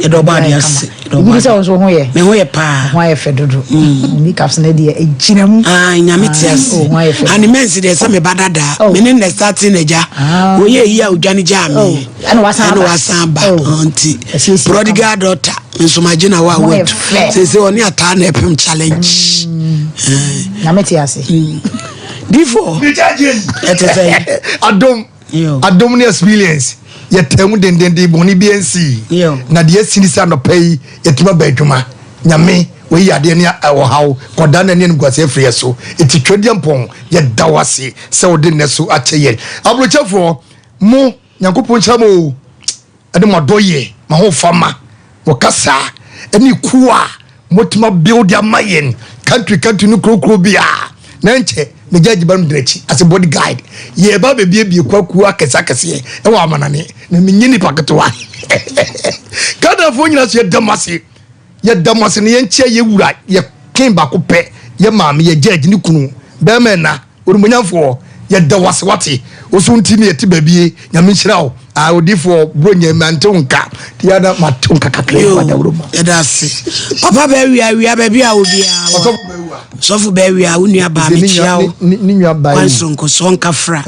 do body as you say also ho ye me ho ye pa ho ye fe dodo ni caps na de e ginam nyameti as and mense de say me badada me ne starting eja wo ye yi a odwane ja me and wasan ba auntie prodigal daughter nso magina wa word say oni ata na epem challenge nyameti ase before it is adom ne experience ye temu dendende boni BNC na de sinisa no pay yetima badwuma nyame we yade ne awohaw koda na ne ngwase free so eti twediam pon ye dawase se wode ne so acheye abrochafo mo nyankopon chamo ade modoye ma ho fama mo kasa eni kuwa motima build ya mayen country no krokro bia na nche me judge bam drechi as a body guide ye ba be bie kwaku akesa kese e wa amanane na me nyini paketwa kada fo nyina so ye damase ne ye nche ye wura ye ken ba ko pe ye maame ye judge ni kunu be me na orumonyafo ye dawase wate oso ntimi ye ti babie nyame nhyirawo a odifo bronye mante nka ti ada matonka kakle kwa dawroma ye da se papa ba wi baby a obia sofu ba wi a unua ba me chiao ni nua ba yi sonko sonka fra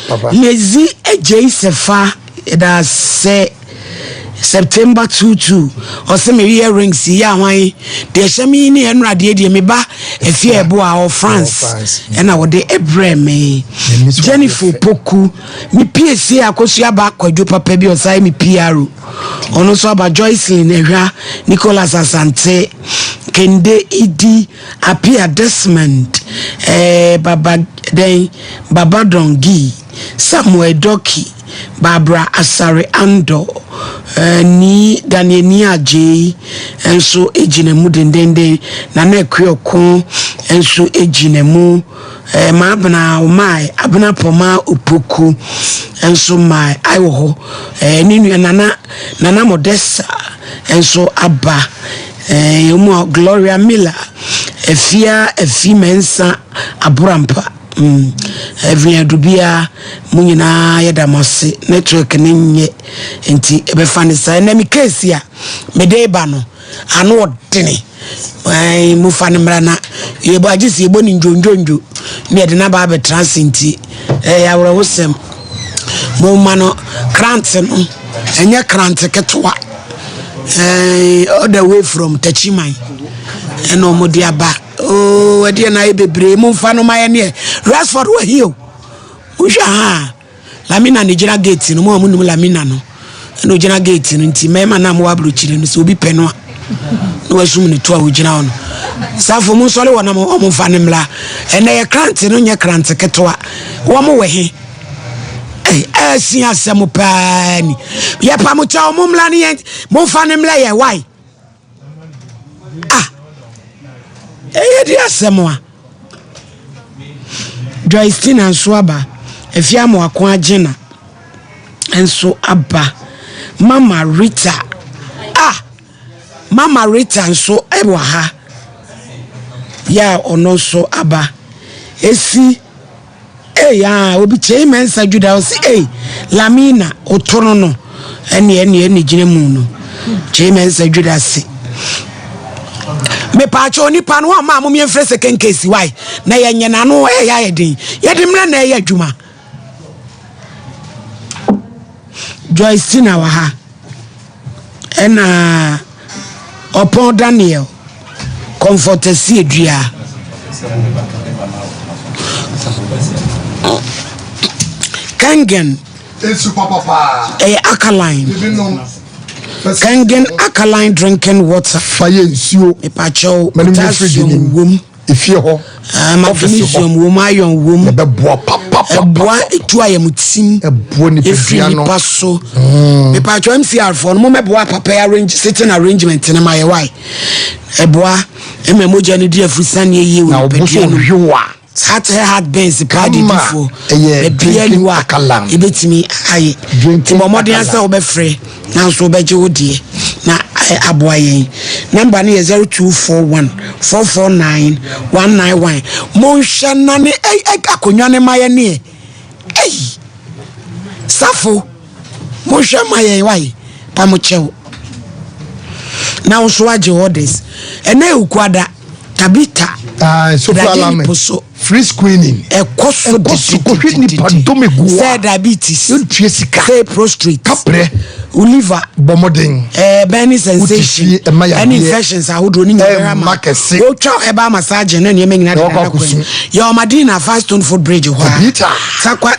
papa mezi eje sefa ye da se September 22 or some earrings ya hwan de shami ni enrade de me ba efie ebo a of France and I would de ebreme Jennifer Poku mi PSC akosua ba kwadwo papa bi osai mi PRO ono so aba Joycelyn ehwa Nicholas Asante Kende Idi Apia Desmond Baba Dongi Samuel Doki Barbara Asare Ando ni Daniel Aje enso ejinemu dendende na na ekwioko enso ejinemu ma abna poma opoku enso mai aiwo ni nana Modesta enso aba mu Gloria Miller efi mensa aburampa every dubia munyina yedamase network nenye enti ebefane sai na mi case ya medeba no anu odene mu fane mrana yebo agisi yebo ni njonjonjo me de na ba be transenti ya wora wosem mo mano krant no enye krant ketwa all the way from Tachiman eno mo dia ba oh ade na ebebre mu fa no maye ne Rashford wa hiyo usha ha lamina ne jira gate no mo amunum lamina no eno jira gate no nti mema na mo abro chire no so obi peno no wasum ne to a ojina ono safo mu sole wona mo fa ne mla ene ye krant no nye krant ketwa wo mo we he si asem pani ye pa mo cha mo mla ne mo fa ne mla ye why di asemwa Joycelyn anso aba efia mo akon agena enso aba Mama Rita nso ewa ha ya ono so aba esi ya obi chei mensa juda o si Lamina otono no eni gine mu no chei mensa juda si me pacho ni panu ama mo me frese kenkesi why na yenye na no ya yedin yedimra na ya adwuma Joycelyn wa ha ena Opon Daniel comfortesi edua Kangen alkaline Kangen alkaline drinking water fire nsuo epacho potassium wom efie ho magnesium wom iron wom be boa papa boa etu ayamutim ebo ni pefia no paso epacho MCR for no me boa papa arrange sitting arrangement na my why eboa ememoja ni dia fusani ye na obuso hwewa heart bends party before the beer wa ebetimi aye timomode ansa obefre na so obeje odie na aboayen number na 0241 449 191 monhwe na ne akonwa ne maye ne safo monhwe maye wai pamochew now so waje orders ene ukwada tabita so free screening ekoso said diabetes say prostrate kapre liver bomodin burning sensation any infections ahodo ni nyama o twa eba massage na ne nyina de na kwem ya Madina fast on foot bridge ho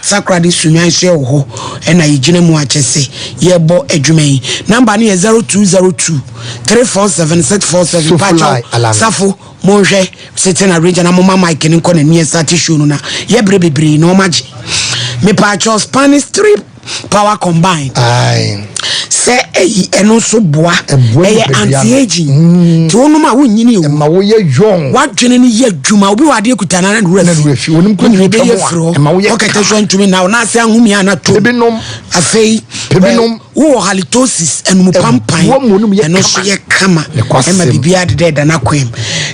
sakra de sunyan so ye ho na yigina mu achese ye bo adwuma yi number ne 0202 347 pacho safo monhwe sitting arrange na mama Mike ni ko na nie start show no na ye brebebre na o magi me pacho Spanish strip power combined say eno so boa anti aging to no ma wonyini o ma wo ye young wadwene ni ye dwuma obi wade kutana na refi wonim ko ni be ye ma wo ye okete so ntumi na na se ahumi ana to ebinom afei ebinom wo halitosis enu pampan eno so ye kama ma bibia de da na kwem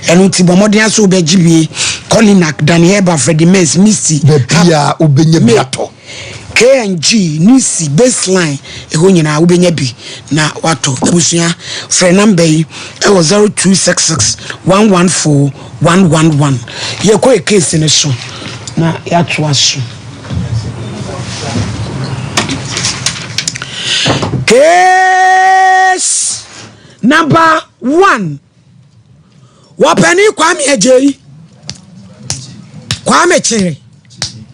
eno ti bomoden aso be gibie Colinac Daniel ba Freddy Mens Misty bia obenye biato KNG Nisi baseline eho nyina ubenya bi na wato abusua frɛ number yi ewo 0266 114 111 ye ko e case ne so na ya to aso case number 1 wapani Kwame Ejei Kwame Chere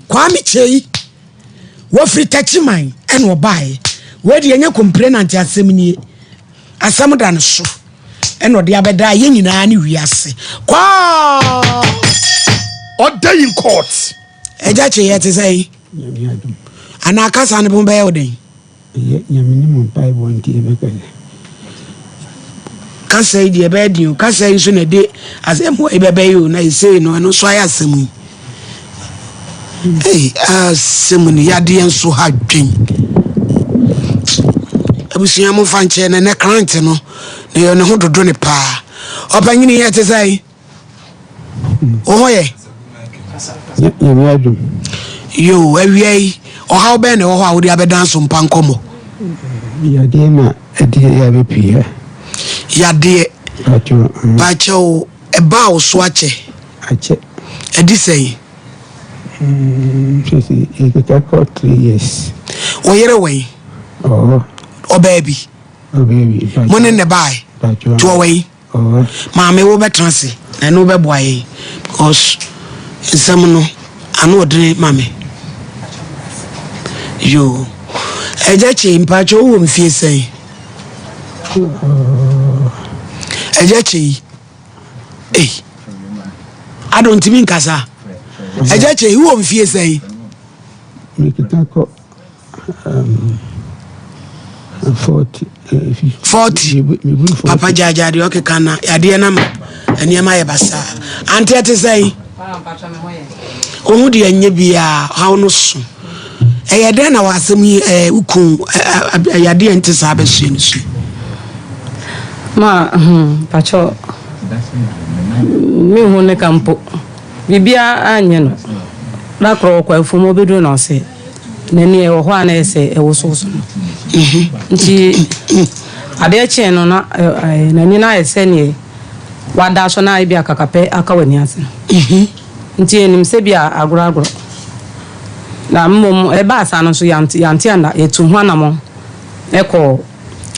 Kwame Chei wo free tachiman en wo bae we de enye complainant asem ni asem da no so en ode abeda ye nyina ne wiase kwa order in court eja che yete say ana kasa ne bomba ye oden ye nyamini mo pai bonti e be kale kasa yi de be di o kasa yi so na de asem wo e be be yo na e say no no so aya asem hey semuni yade enso ha dwen abusia mo fanche na client no ne ho dodo ne pa opanyini ye te sai ohoye ye adum yo awie o how be ne ho a wo dia be dan Sompa Nkomo yade na edi ya be pia yade pacho e ba o so ache edi sei it got 3 years. Oh, you're away. Oh, baby. Money in the buy. To away. Mammy will be transi. I know be boy. Because in some no, I know the mammy. You. I just in Pacho won't feel say. I just eh. I don't mean Casa. Ejache who mfie say make it go 40 papa jaja de okay kana yade na ma eniema ye basa ante ate say ohu de anye bia how no so eyede na wasem ukun yade ente sa be su ni su ma pacho mi hu ne kampo bibia anye no na kro kwa fumo bedu na se nani e ho ana ese e wososo nti ade che no na nani na ese ne wada so na bia kakape aka wani ase nti enim se bia agoro na mmom e ba asa no so yanti anda etu ho na mo eko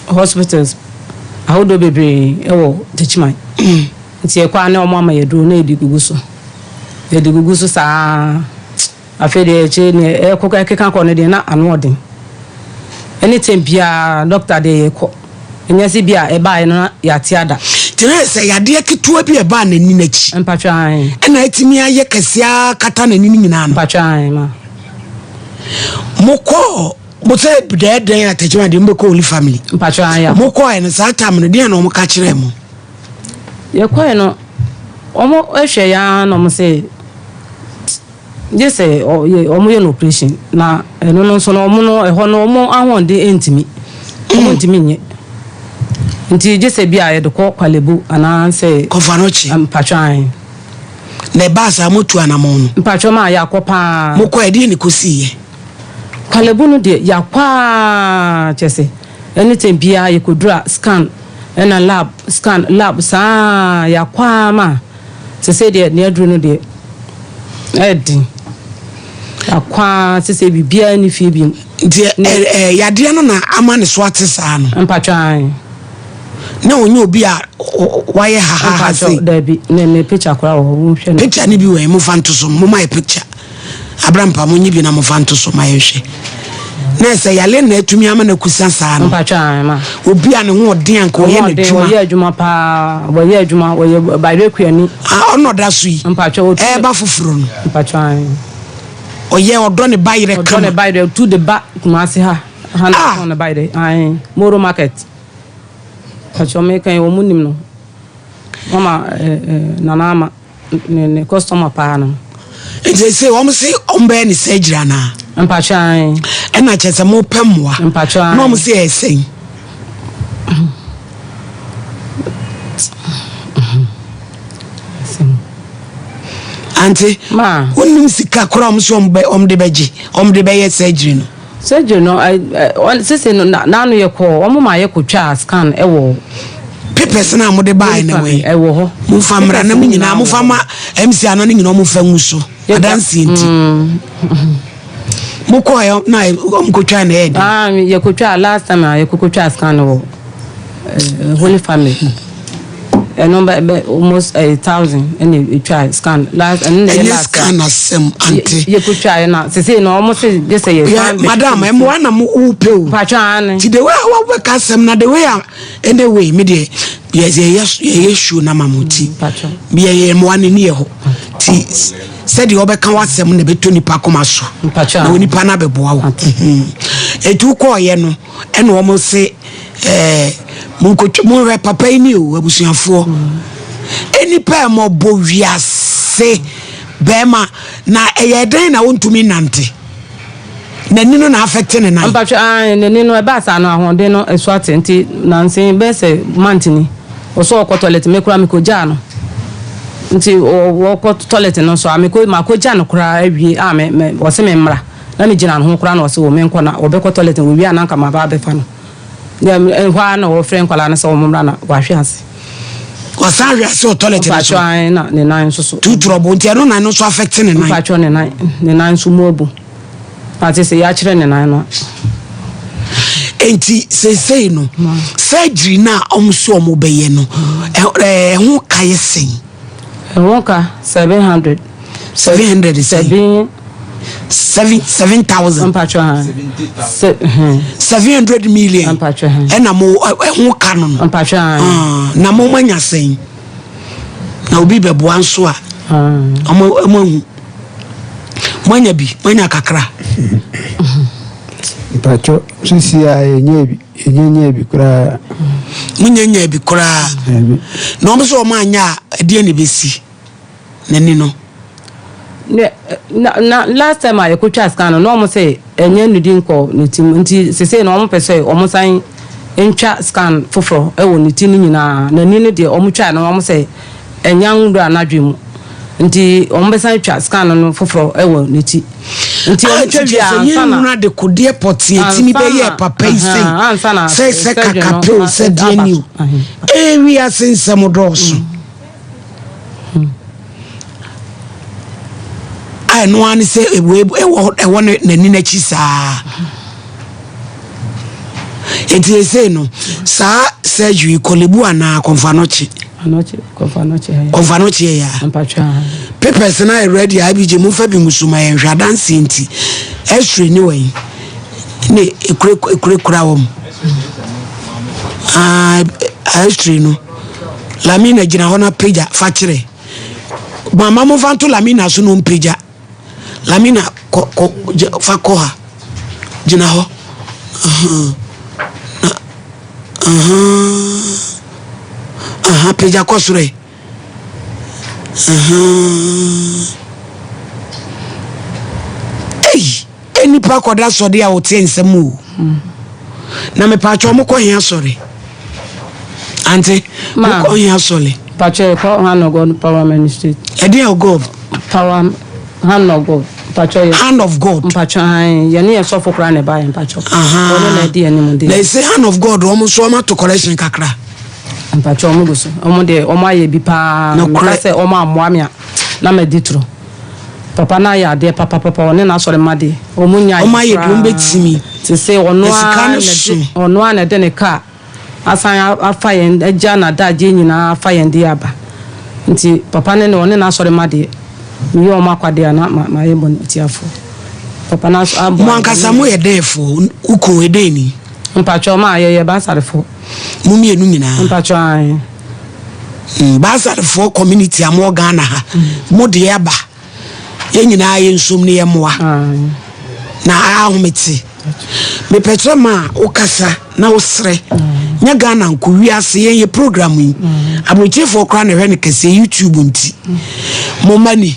hospitals ahodo bebre e wo techiman nti e kwa na omo ama yedu na edigugu so edigugu sa afede che ne e koka keka ko ne de na anoden anytime bia doctor de ko enyasi bia e ba no yatiada tire se yade ketua bi e ba na ni nachi empatwan e na etimi aye kasia kata na ni nyina no empatwan ma moko mose den atejuma de mbeko oli family empatwan ya moko e na sa tam no de na mo ka kire mo ye ko no omo ehwe ya no mo se jese omo ye no operation na eno no so no omo no eho no omo ahonde entimi omo entimi nye nti jese bia ye de ko kwalebu ana se kofanochi mpatwan na basa motu anamon mpatwa ma ya kopa moko e de ni kosiye kwalebu no de ya kwa chese anytime bia ye kodura scan ena lab scan lab saa ya kwama se se de ne aduru no de edi akwa se se bibia ni fie bi de ya de no na ama ne so atesa no mpatwan na onye obi a waye ha se Debbie ne picture kora wo hwe no picture ni bi we mo fanto so mo my picture Abrampa mo nyi bi na mo fanto so my hwe na se yale na atumi ama na kusa saa no mpatwan ma obi a ne ho odi anka wo ye na dwuma wo ye adwuma pa wo ye adwuma wo ye bayre kuani ono da so yi mpatwan ba foforo no mpatwan oye odo ne bayre kama odo ne bayre to the back kumase ha on the bayre ai moro market pacho me kan wo munim no mama nanama ne customer pa no they say wo say ombe ni surgery na mpachan e na chese mo pemwa mpachan no mo say esen anti ma wonim sika kora mo so omde beji omde be surgery no surgery no I say no na no ye ko omo ma ye ko twa scan e wo papers na mo de buy na we e wo ho mo famra na mo nyina mo fama MC ano ni nyina mo fa nguso adansi nti mo ko yo na mo twa na head ye ko twa last time ye ko twa scan wo Holy Family a number almost 1,000 and you try scan last and the last scan asem anti you could try na say no almost just say madam em wana mo upe patran ti the way we work asem na the way anyway me dey ye show na mamuti patran be ye mo wane ne ho ti said you obeka wasem na beto nipa koma so na onipa na beboa wo etu ko ye no ene wo mo se mo re papa ni o abusuafo eni pa mo bo wiase bema na eyeden na wontumi nante na nino na affect ne na mpacha na nino e ba sa no ahonde no eso atenti na nsin be se mantini o so ko toilet me kura me ko ja no nti o ko toilet no so ameko ma ko ja no kura awie me o se me mra na me gina no ho kura na o se o me nko na o be ko toilet we wi ananka ma ba be fa no dem hwa na wo friend kwala na se wo mra na wa hwe ase o sa hwe ase o toilet no so na ne nan so tu trouble nti no na no so affect ne nan pacho ne nan so mobu ati se ya kire ne nan no enti say no surgery na omso omo beye no ho kayesen wonka 700 7,000 pacho 700 million pacho ena mo ho ka no pacho na mo manya sen na obi bebo anso a omo manya kakra pacho sisi ya yenye bi kura munyanya bi kura na omo so manya de ne besi nani no na last time I could try scan no mo say enye nudin ko nitim nti se no mo pese o mo san entwa scan foforo e wo nitin nyina na ni ne de o mo twa no mo say enya ndu anadwemu nti o mo be san twa scan no foforo e wo niti nti o twa bia ansana na de kodie poti etimi be ye papa ise se kakapo se die ni e wi asensem doso no one say e won nani na chi saa enti say no saa surgery kolebu ana konfanochi konfanochi ya papers na ready abije mu fa bi musuma ye hwadan senti x-ray ni wen ne ekure kura wom x-ray no lamina gina hona page fa kire mama mo fanto lamina so no page lamina fa koha jina ho peja kosure eni pa koda sode a wote nsem o na me pa cho mo ko hia sore ante mo ko hia sole pa che ko hand of God power ministry e dey God power hand of God hand of God mpacho ye ne so fokra ne ba mpacho ono na di animu de they say hand of God almost so ma to correction kakra mpacho omo guso omo de omo aye bi pa me say omo amoamia na meditro papa na ya de papa one na sore made omo nya omo aye bi ombetimi se say ono a na de ne ka asan afa yen agya na daje nyina afa yen de aba nti papa ne one na sore made mi omo akwade na ma ye bon tiafo papa na so abo mo ankasa mo ye defo uko edeni mpacho ma ye ba sarefo mo mienu nyina mpacho an basarefo community amo Ghana ha mo de aba ye nyina ye nsom ne ye moa na ahometi me petre ma okasa na osre nya Ghana nko wiase ye program yi abrochefo kra na hwe ne kase YouTube nti mo mani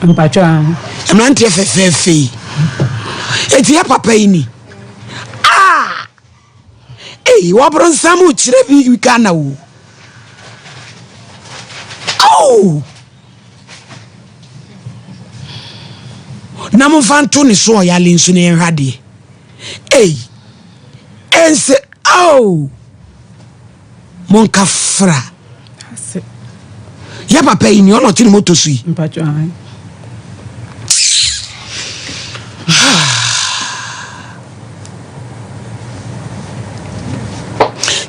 mpacho an amante fefefe eti ya papa yi ni wabron samu chire bi Ghana wo na mo fanto ni so ya lensu ne hwade ense mon kafra ya papa yi ni ono tini moto sui mpacho an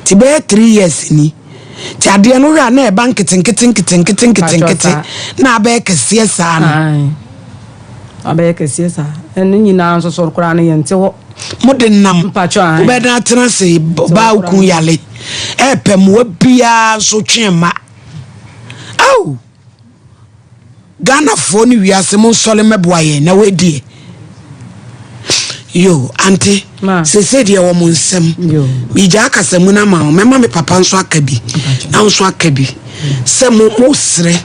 ti be 3 years ni ti ade no hwa na e bank keten na be kese sa no abe kese sa enu nyina nso so kora na ye nte ho mode nam mpacho an wo be na tena se ba ukun yale e pem wa bia so twema Ghana fo ni wiase mo sole meboaye na wedie yo anti se se dia wo monsem mi ja akasamu na ma mema me papa nso akabi na nso akabi se mo sre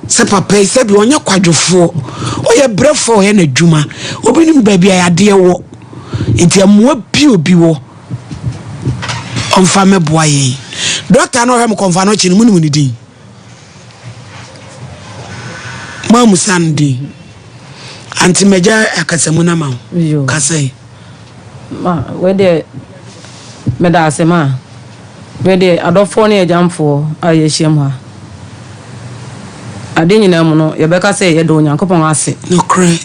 se papa se bi onye kwadwofo oye brefo he na dwuma obinim ba bia ya de wo enti amoa bi obi wo onfa meboaye doctor no hem konfa no chi ni munum ni din mamu sandi anti meja akasamu na ma kasai ma wede meda asema wede adofo ne ajamfo ayehiem ha ade nyina mu no ye beka say ye do nyankopon ase no cry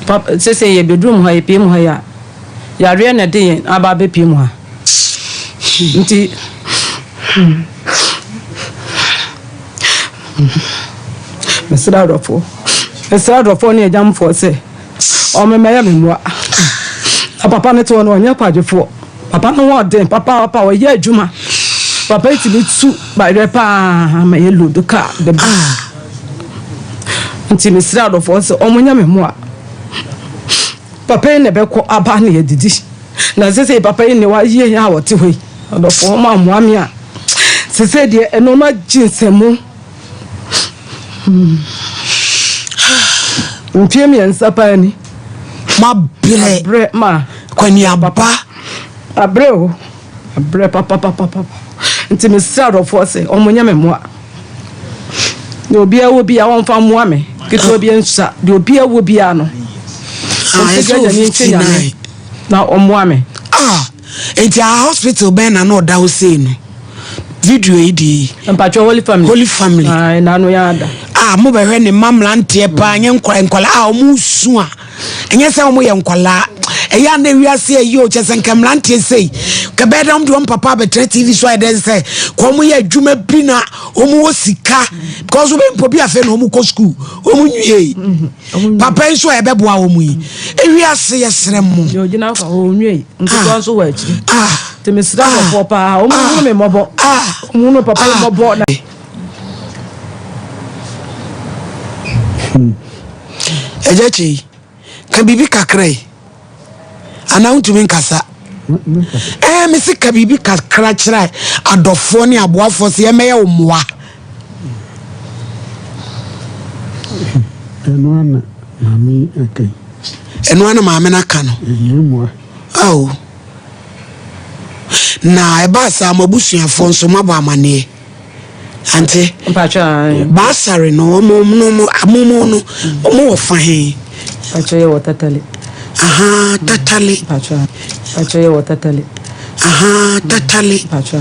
papa say ye bedroom ha ye piem ha ya re na de aba be piem ha nti Esra dofo ne ajamfo se o me meya me moa papa ne to no nya kwadwefo papa no wo den papa o ye adwuma papa iti bi tu ba re pa ma ye lodo ka de ba nti mesra dofo se o mo nya me moa papa ne be ko aba ne ye didi na se papa ne wa ye ya wote hoi dofo ma moa me a se de eno ma jinsemu mpiem yensa pa ni ma bre ma kwani aba abre papa nti me sado force omunya me moa de obi awo bi a won fa moa me kito obi ensa de obi awo bi a no na omoa me enti a hospital ben na no da ho sei no video idi mpacho holy family na no ya da mo be hwe ne mamlante pa anye nkwala omu su a enye se omu ye nkwala eya na wiase ayi o chese nkamlante sei ke be dam do papa be TV so ide say ko mu ye adwuma bi na omu wo sika because we mpo bi afa na omu ko school omu nwie papa nso e be boa omu yi ewiase ye sere mu yo gina ka o nwie nko nso wa achi te me sira ko papa omu me mobo omu no papa mobo na ejechi ka bibi kakrai ana untumi nkasa me se ka bibi kakra kira adofo ne aboafo se ye meye omoa eno ana mame na ka no moa na eba sa mabusuafo nso mabo amane ante basare no amumu no omo fa he pacho ye watatale tatale pacho ye watatale tatale pacho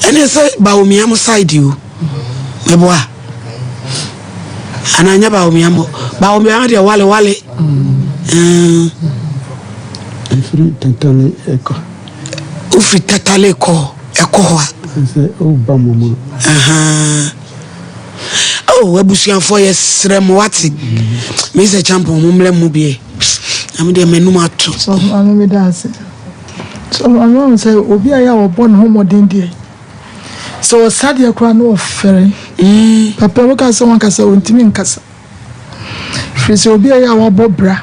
And I say, Baomiam side you. Meboa. And I never Baomiam, the Wale. Free Tatale Echo. Ufi Tatale Echo. Obama. Oh, Webusian for yes, Remwati. Mr. Champion, Mumble Mubie. I'm the Menuma too. So I'm with us. So I'm going to say, Obia or born home or dindy. So Sadia crown of ferry. Papa, look at someone Cassa, Untimin Cassa. Fris Obia or Bobra.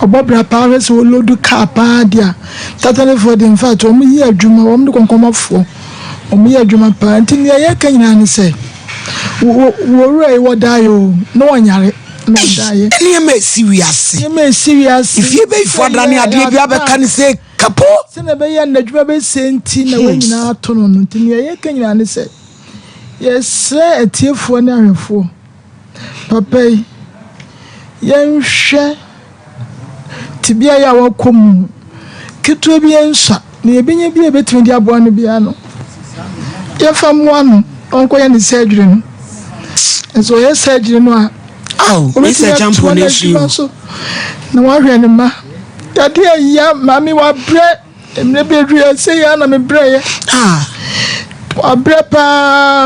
Or Bobra Paris will load the car, Padia. Tatale for the infant, or me a Juma, to come up for. Or me a Juma parenting, ya can say. What die you? No one yare. No die. You may serious. You may serious. If you be for Dania, you can say, Capo. Send a bay and the Jabba Saint Tina when you are turning to me. Can you say? Yes, sir, a tear for an hour for Papa. Young share to be a yawa come. Kitu be answer. Near being a between the abuano piano. If I'm one, Uncle and the surgery. And so, yes, surgery. Oh, Mr. Champion, no one ma. That dear, yeah, mammy, what bread, and maybe say, I'm a bread. A bread,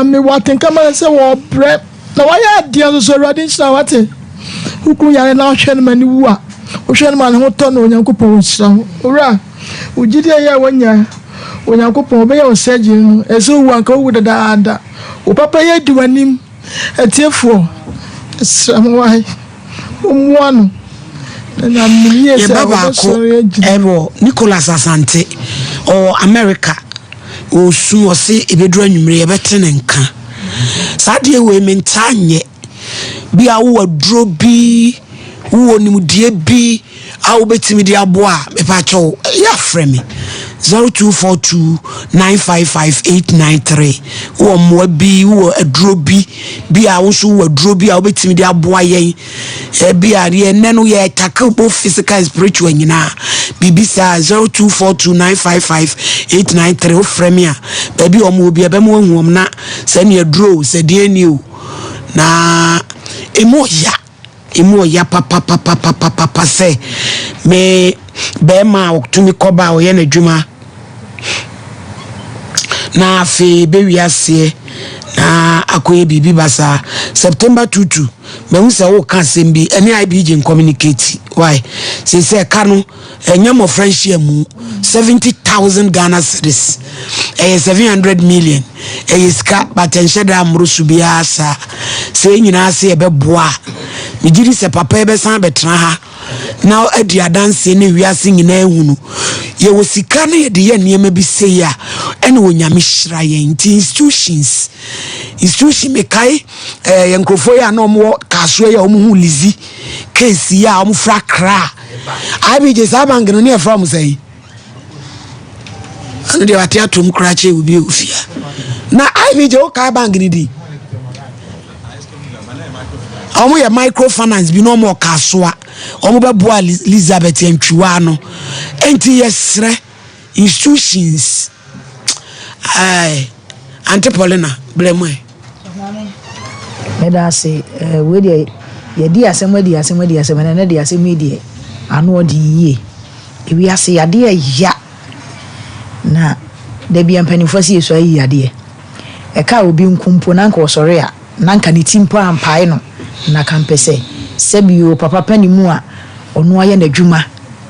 me what and come and say, what bread. Now, I had the others already, so what? Who could I now share many who are? Who share man who turn on your coupon? Hurrah! Would you hear when you coupon be your surgeon, as so one go with the dad? O papa, you do a name, a tear for some why one. And I'm here, Nicholas Asante or America. O soon or say if you draw you better than can. Sadia women tanya be our drobi who only dear be our betty media bois, a pacho, ya frame 0242-955-893 or more be who a drobi be also a drobi our betty media bois be a nano ye tackle both physical and spiritual in na BBC 0242-955-893 frame baby or more be a bemo na send your draw said dear new na emo ya papa say me bema tumi koba o ye na dwuma na afi be wiase na akoye bibi basa September 22 me hu se wo kan sembi ene IBG communicate why say ka no enyamo friendship mu 70,000 Ghana cedis 700 million ska batenhye da amrusu biasa say nyina se e beboa mijiri se papa e be san betra ha now adia dance ne wiase nyina ehunu ye wo sika na ye de ye niam bi sei a ene wo nyame hira ye institution mekai yenkrofo ya na omo kaso ya omo hu lizi case ya omo fra kra IBJ sabang no ne from say anu de wate atom kra che obi ofia na IBJ o ka bank ni di omo ya microfinance bi no mo kaso a omo be boa Elizabeth Ntwiwa no enti yesre institutions Antipolina blemo Meda say we dey ye di asem na di asem media anu odi yie ewi ase ade ya na de bi ampanifo si eso ayi ade e ka obi nkumpo na nka osore a na nka ne timpo ampai no na kampese sebio papa panimu a onu aye na dwuma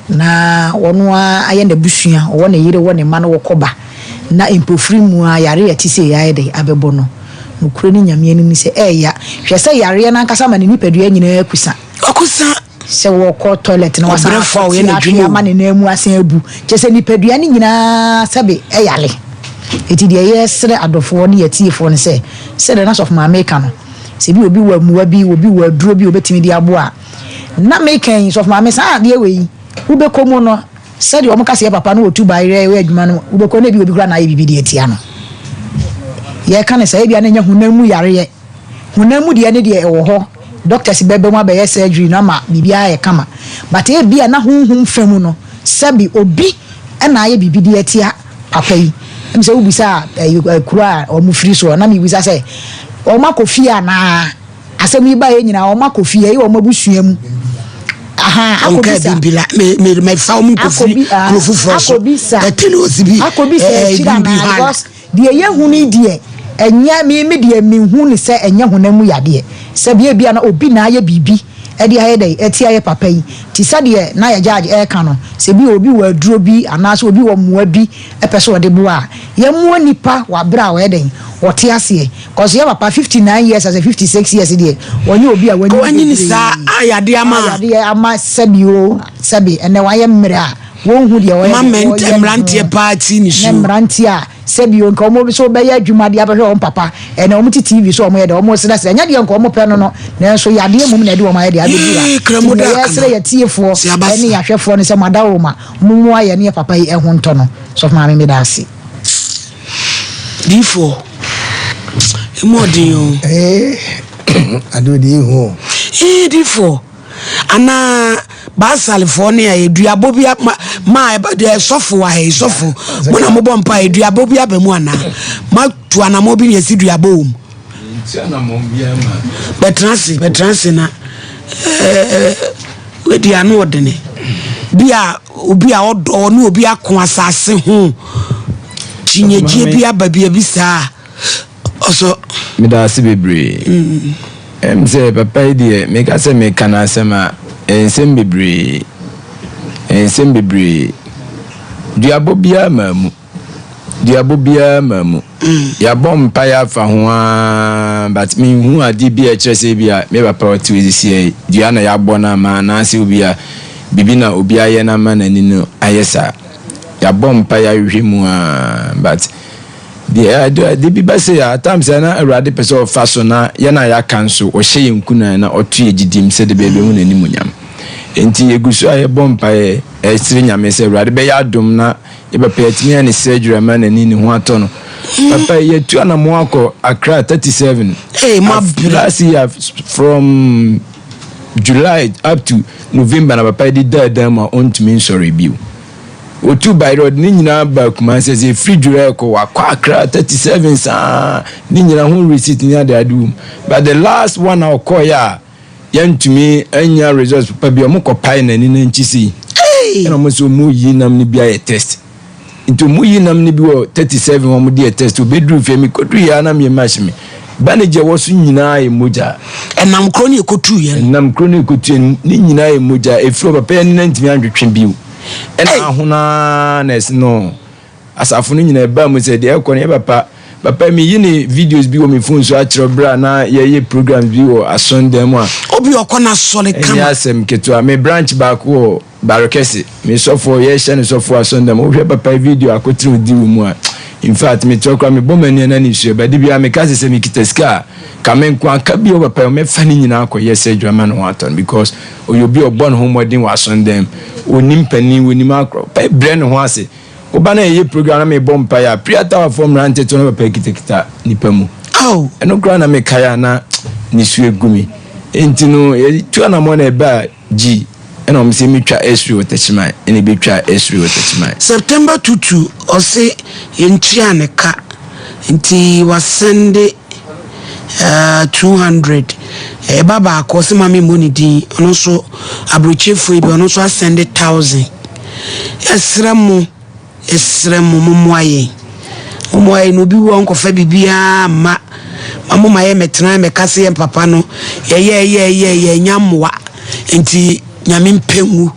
na onu aye na busua wo na yire wo ne ma no wokoba na empofri mu a yare ya tise ya ede abebo no nokure ni nyame ani se ya hwese yare na nkasa ma ne nipadua nyina akusa se wo ko toilet na wasa fa wo na dwuma ma ne na mu asen abu chese nipadua ni nyina sabe yale eti de yesre adofo ne yatiefo ne se de na sof ma America no se bi obi wa muwa bi obi wa duro bi obetimi de aboa na mekan sof ma me sa de we wo be komo no se de o mo kase papa no otu ba ire we adwuma no wo be ko na bi obi kura na ye bibi de etia no ye kan se bia na nya hunamu yare ye hunamu de ne de e wo ho doctors bebe mo abaye surgery na ma bibia ye kama but e bia na hunhum famu no sabi obi na ye bibi de etia papa yi am say ubisa kura o mu free so na me bisa say o ma kofia na asemi ba ye nyina o ma kofia ye o ma busuam aha akobisa me fa mu kofi krofufo so etini osibi akobisa because de ye huni de enya me de me hu ni se enya honamu yade se bia na obi na aye bibi e de aye dey eti aye papa yi ti sade na ya judge e ka no se bi obi wa duro bi anaso obi wa muwa bi e pese wo de bo a ye muwa nipa wa bra wa dey wote ase cause ye papa 59 years as a 56 years dey woni obi a wani ni sa ayade ama sebi o sebi ene wa ye mmre a won hu de wo ye mrantie party ni so mrantie a sebi o nka omo bi so be ya adwuma de abehwe on papa ene omo ti TV so omo ye de omo se da se nya de nka omo pe no no na so ya de mum na de omo ye de abedura kremoda ya sere ya tiefo ene ya hwefo ne se madawo ma mumu aye ne papa yi ehun to no so ma me da ase D4 emodin ado de ho D4 ana California eduabo bia ma de sofo wa he sofo mona mo bompa eduabo bia ba mu ana ma tu ana mo bi ne si duabo um ana mo bia ma betransi na we dia no odene bia obi a odo no obi akon asase ho chinyeje bia ba bia bi saa oso me da se bebre mze papa die me ka se me kana sema ensem bebre diabo bia mamu ya bompa ya fa ho but me hu adi bia chese bia me papa wati wisi dia na ya bona ma na se obia bibi na obia ye na ma na ni no ayesa ya bompa ya hwemu but the biba say at times na awrade person of fashion na ye na ya cancel o hye nkuna na otu egidim se de bebe hu na nimunyam enti egusu aye bompa e sire nyame se awrade be ya dom na e be petimi ani surgery ma na ni ho atono papa ye tu ana mo akọ Accra 37 my last year from July up to November na papa did that ma on to me sorry biu otu by road ni nyina ba kuma se free jura ko wa kwa Accra 37 sa ni nyina ho receipt ni adu but the last one I call ya yantumi anya results pa bi o ko pai na ni nchisi na mo so mu yi nam ni bia test into mu yi nam ni bi o 37 mo di test o bedru fe mi kodu ya na me match me banije wo so nyina e moja enam kroni ekotu ye ni nyina e moja e fro papa ni ntimi andwetwe biu ena ahuna nes no asafo no nyina ba mu se de ekọ ne papa mi yini videos bi wo mi phone so a kire bra na ye programs bi wo asondem a obi okọ na sole kama ya sem keto a me branch back wo barakesi me so for ye hye ne so for asondem wo hwe papa video akotire di wo mu a in fact me tokra me bomani na ni so ba di bia me kase se mi kiteska kamen kwa kabi o papa me fani nyina akoye se dwama no aton because oyobi obon ho modin wa asondem onim pani wonim akro pa bre no ho ase oba na ye program na me bompa ya priata form rante to no papa kitekita nipa mu eno kra na me kaya na ni su egumi enti no tu na mo na ba gi eno me se mi twa esri otachimai ene be twa esri otachimai September 22 o se yentia ne ka enti wasende 200 baba ko se mami moni din ono so abrochefo ibi ono so asende 1000 esremu mumwaye no bi wo nkofa bibia ma mama ye metena me kase ye papa no ye nyamwa enti nyame mpengu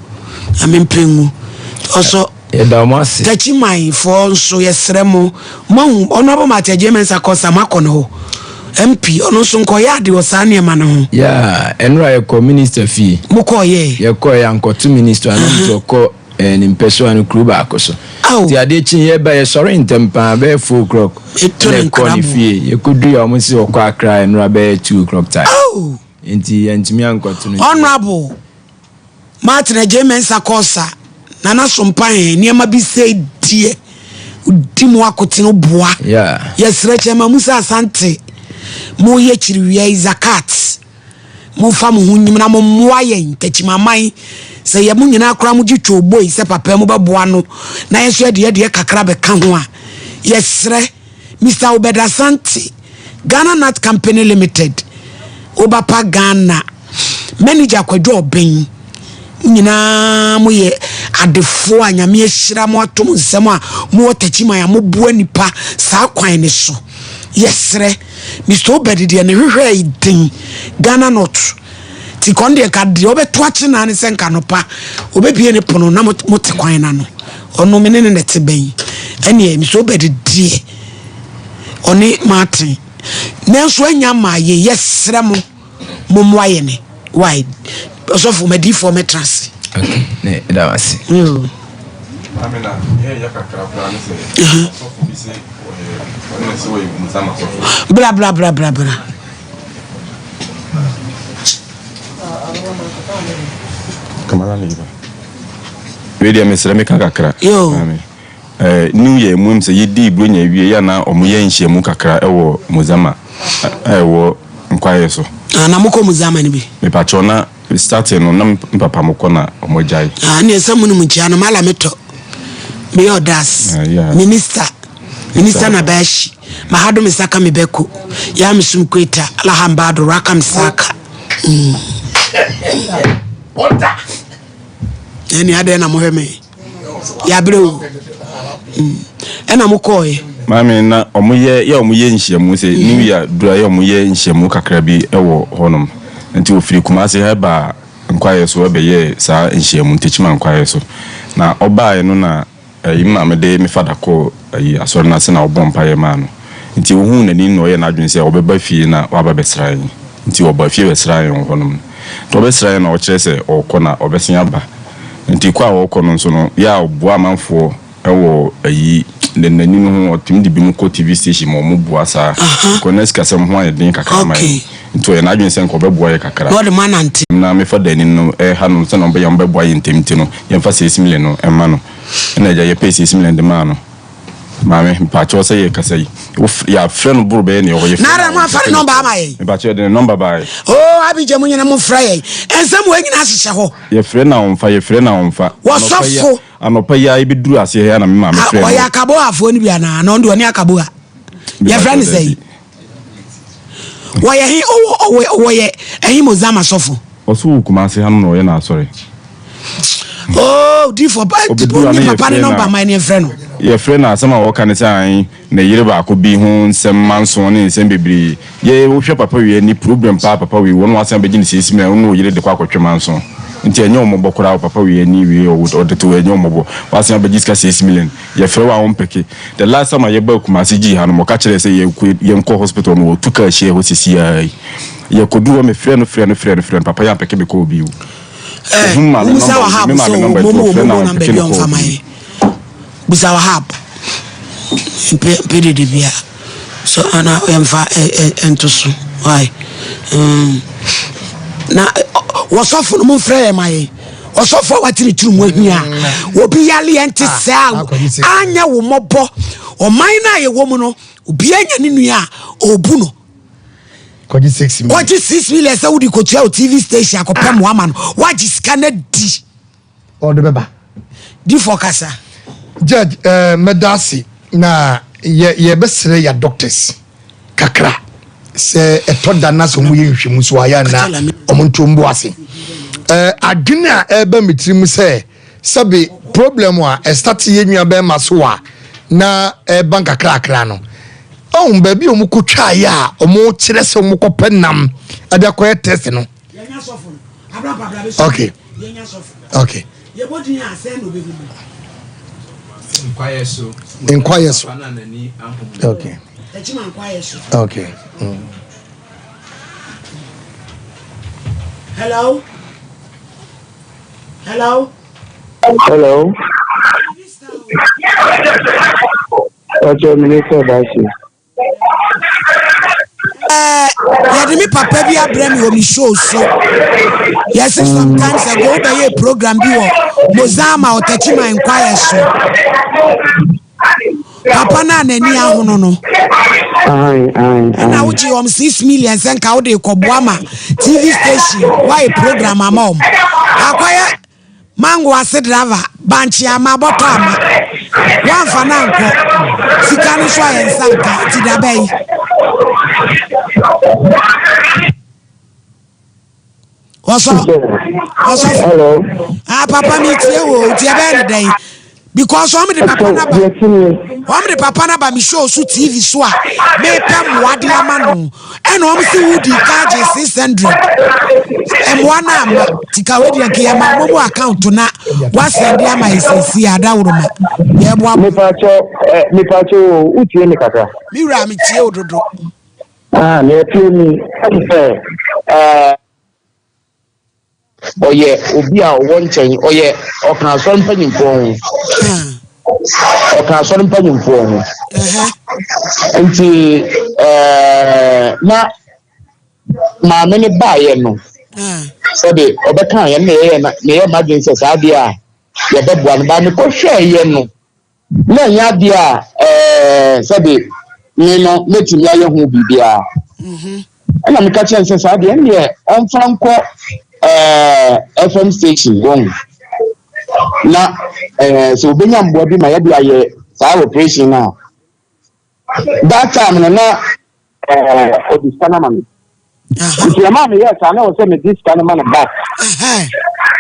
oso edamase tachimai for so yesremu mahu ono abo mateje mensa kosa makono ho MP ono so nko ya de osane ma no ho ya enra ye ko minister fi muko ye ko ya nko minister anu to ko ni mpeso anu kluba akoso ti ade chin ye ba ye sorry ntempa be 4 o'clock e ko ni fi ye kudu ya omo si okwa Accra enra be 2 o'clock time enti antimi anko to no honorable Martin Jemensa kosa nana Sompa niema bi se die dimu akotino boa yesreche ma musa asante mo ye chiriwe zakat mo fa mo hunyim na mo moa ye ntachimaman se ye mo nyina akra mo gitwo boy se papa mo beboa no na yeso de kakra be ka ho a yesre Mr. Obeda Santi Ghana Nut Company Limited Obapa Ghana manager kwadwo ben nyina mo ye adefo anyame ahyira mo atom nsem a mo wotachima ya mo bua nipa saa kwan ne so yesre Mr. Obedi de ne hwehwe idin Ghana Nut ti konde ka de obeto ache na ne senka no pa obebie ne pono na mo te kwan na no ono me ne ne te ben ene Mr. Obedi die oni Martin nenso anya ma ye yesre mo moaye ne why so for me for me trans okay ne da wasi amena ye yakakra plan se so for bi se o ne se we muzama so bla bla bla bla bla kamala liba we dia mesre me kakra yo new year mu se yedi bronya wie ya na omoye nhyiemu kakra ewo muzama ewo nkwaye so na moko muzama ni bi me patrona starting no na papa moko na omojai ne esamu no mchia na mala meto me odas minister na bashi mahado misaka mebeko ya msumkweta alhambado rakam saka Oda eni ade na moheme ya bro ena mokoye mami na omoye nhyiemu se new year dura ya omoye nhyiemu kakra bi ewo honom nti ofiri kumase heba nkwaye so obeye saa nhyiemu ntechima nkwaye so na obae no na yima mede me fada ko asori na se na obompa ye ma no nti ohun nani no ye na adwen se obeba fie na waba besran nti oba fie besran honom to besran na o kire se okona obesen aba nti kwa okono nso no ya obo amanfo ewo nani no otim de bi mu ko TV station mo bua sa ko neska sem ho ayedin kakra mai nti ye na adwen se nko beboa ye kakra no de manante na me fada ni no hanom se no be yam beboa ye ntemti no ye fa 6 million no ema no na ja ye pay 6 million de ma no mame mpacho say ye kasai ya friend buru be ne ye na ma fa number amaye mpacho de number bai abije munyina mo fra ye ensem wo nyina hyehyɛ ho ye friend na onfa wasofo anopa ya ibiduru ase ya na me ma me friend o ya kabo afo ni bia na no ndo ni akabo a ye friend say wo ye hi wo ye ehi mozama sofo osu kumase hanu no ye na asori di for ni papa ni number my ni friend no ye friend na asema wo kan say na yire ba ko bi hu nsem manso ne nsem bebiri ye wo hwe papa wi ni problem papa wi won wasan be gini sisi me no yire de kwa kwatwe manso nti enye ombo kora papa wi ni wi o de to enye ombo wasan be giska 6 million ye frɛ wa on peke the last time ye ba kuma sigi ha no mo ka kire say ye nko hospital no tuka hye ho sisi ai ye kodu wo me friend papa ya peke be ko bi wo Musa Wahab so mo number bi on famaye Musa Wahab pede de bia so ana emfa entoso why na wasofo no mo frɛ maye wasofo watiri turu mo ahia obi yale ente saa anya wo mobo o man na ye wo mu no obi anya ne nua obu no kwaji 6 million kwaji 6 million sa wudi ko tia o TV station akopɛ mo ama no waji scanner di o de beba di focasa judge medasi na ye besere ya doctors kakra se etoda na so mu ye hwemu so aya na omonto mbo ase adwene a eba mitrim se sabe problem a start ye nwa be maso a na bank kakra no on baby omukotwa ya omo kire se omukopɛ nam adakoye test no yenya sofo abra okay yenya sofo okay ye bodi ya send obebu inquire so okay echima inquire so okay hello Ojo minister Bashi. Yeah, me papa bi abrem wo mi show so. Yes, sometimes I go by a program bi wo Mozama o Techima Inquire so. Papa na nani ahono no. Na uji 6 million sen ka wo de koboama TV station why program amom. Akwaya mango ase driver banchi ama botama One fananko. Sikani so ayen sanka ti da bay. Hello. Ah, Papa me tie wo tie be den. Because some the papa na ba. One the papa na ba mi show su TV so a me pem wade ama no. E no am si wudi charge 600. Emwana ama tika wedi nke ya ma momo account na wa send ya ma isisi ada wuruma. Ye bo Me pacho utie me kaka. Mi wura mi tie ododo. Ah, me tie mi oye obi a won chen oye okan so mpanyimfo ho okan so mpanyimfo ho enti na ma me ne baaye no so de obeka ye na ye madwen se saade a ye beboa no ba me ko hwe ye no na nya de a so de ni no metimi aye ho bibia ana me ka chen se saade ne on franco FM station won na so benya mbo bi ma ya bi aye sa operation na that time na odisana man if your man yes I know say me this kind of man back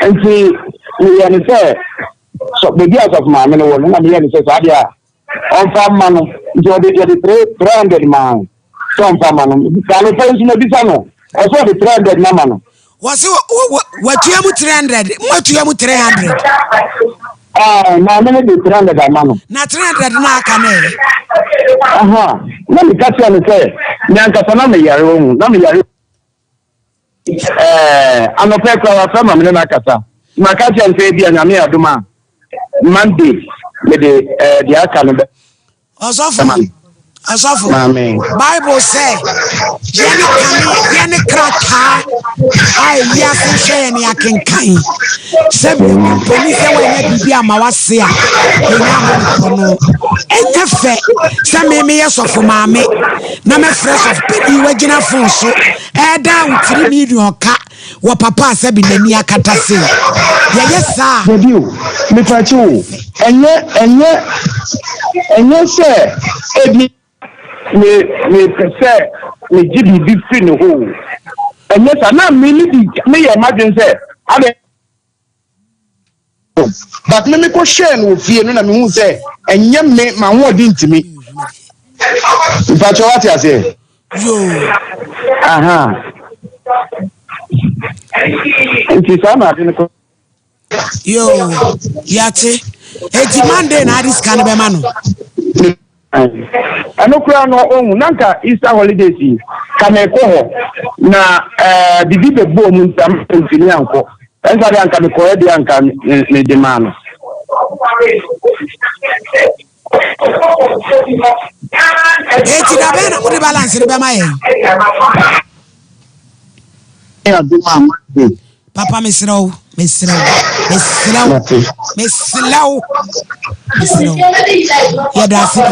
and see we and say so the years of my man won na me and say so dia on farm man jo the 300 man so on farm man can no pension no bi sa no also the 300 na man was what you am 300 what you am 300 na me the 300 man na 300 na aka na na me catch you say nyanka sana me yare wo na me yare anope kwa wa fama me na kasa na catch you say bia na me aduma Monday me the aka no Asafo amen Bible say yene kraka ai ya se ne akenkan se pani se wa nya bibia ma wase a nya ho no enye fe se me yesofo maame na me fresh of pedi wagina fon so down 3 million ka wo papa se bi nani akata se ye yesa debut me fachu enye se ebi me pese me jibi bi fi no ho enye sa na me ni bi me ye imagine say ade but me ko share no fie no na me hu say enye me ma ho odi ntimi fachu what you say yo nti sama ade ko yo yate eti Monday na this can be mano anokura no ohun nanka Easter holidays kame ko ho na bibi be bo mu ntam ntini anko ensa de anka me ko e de anka me de mano eti da be na mo de balance be ma yen papa mesrao ya da se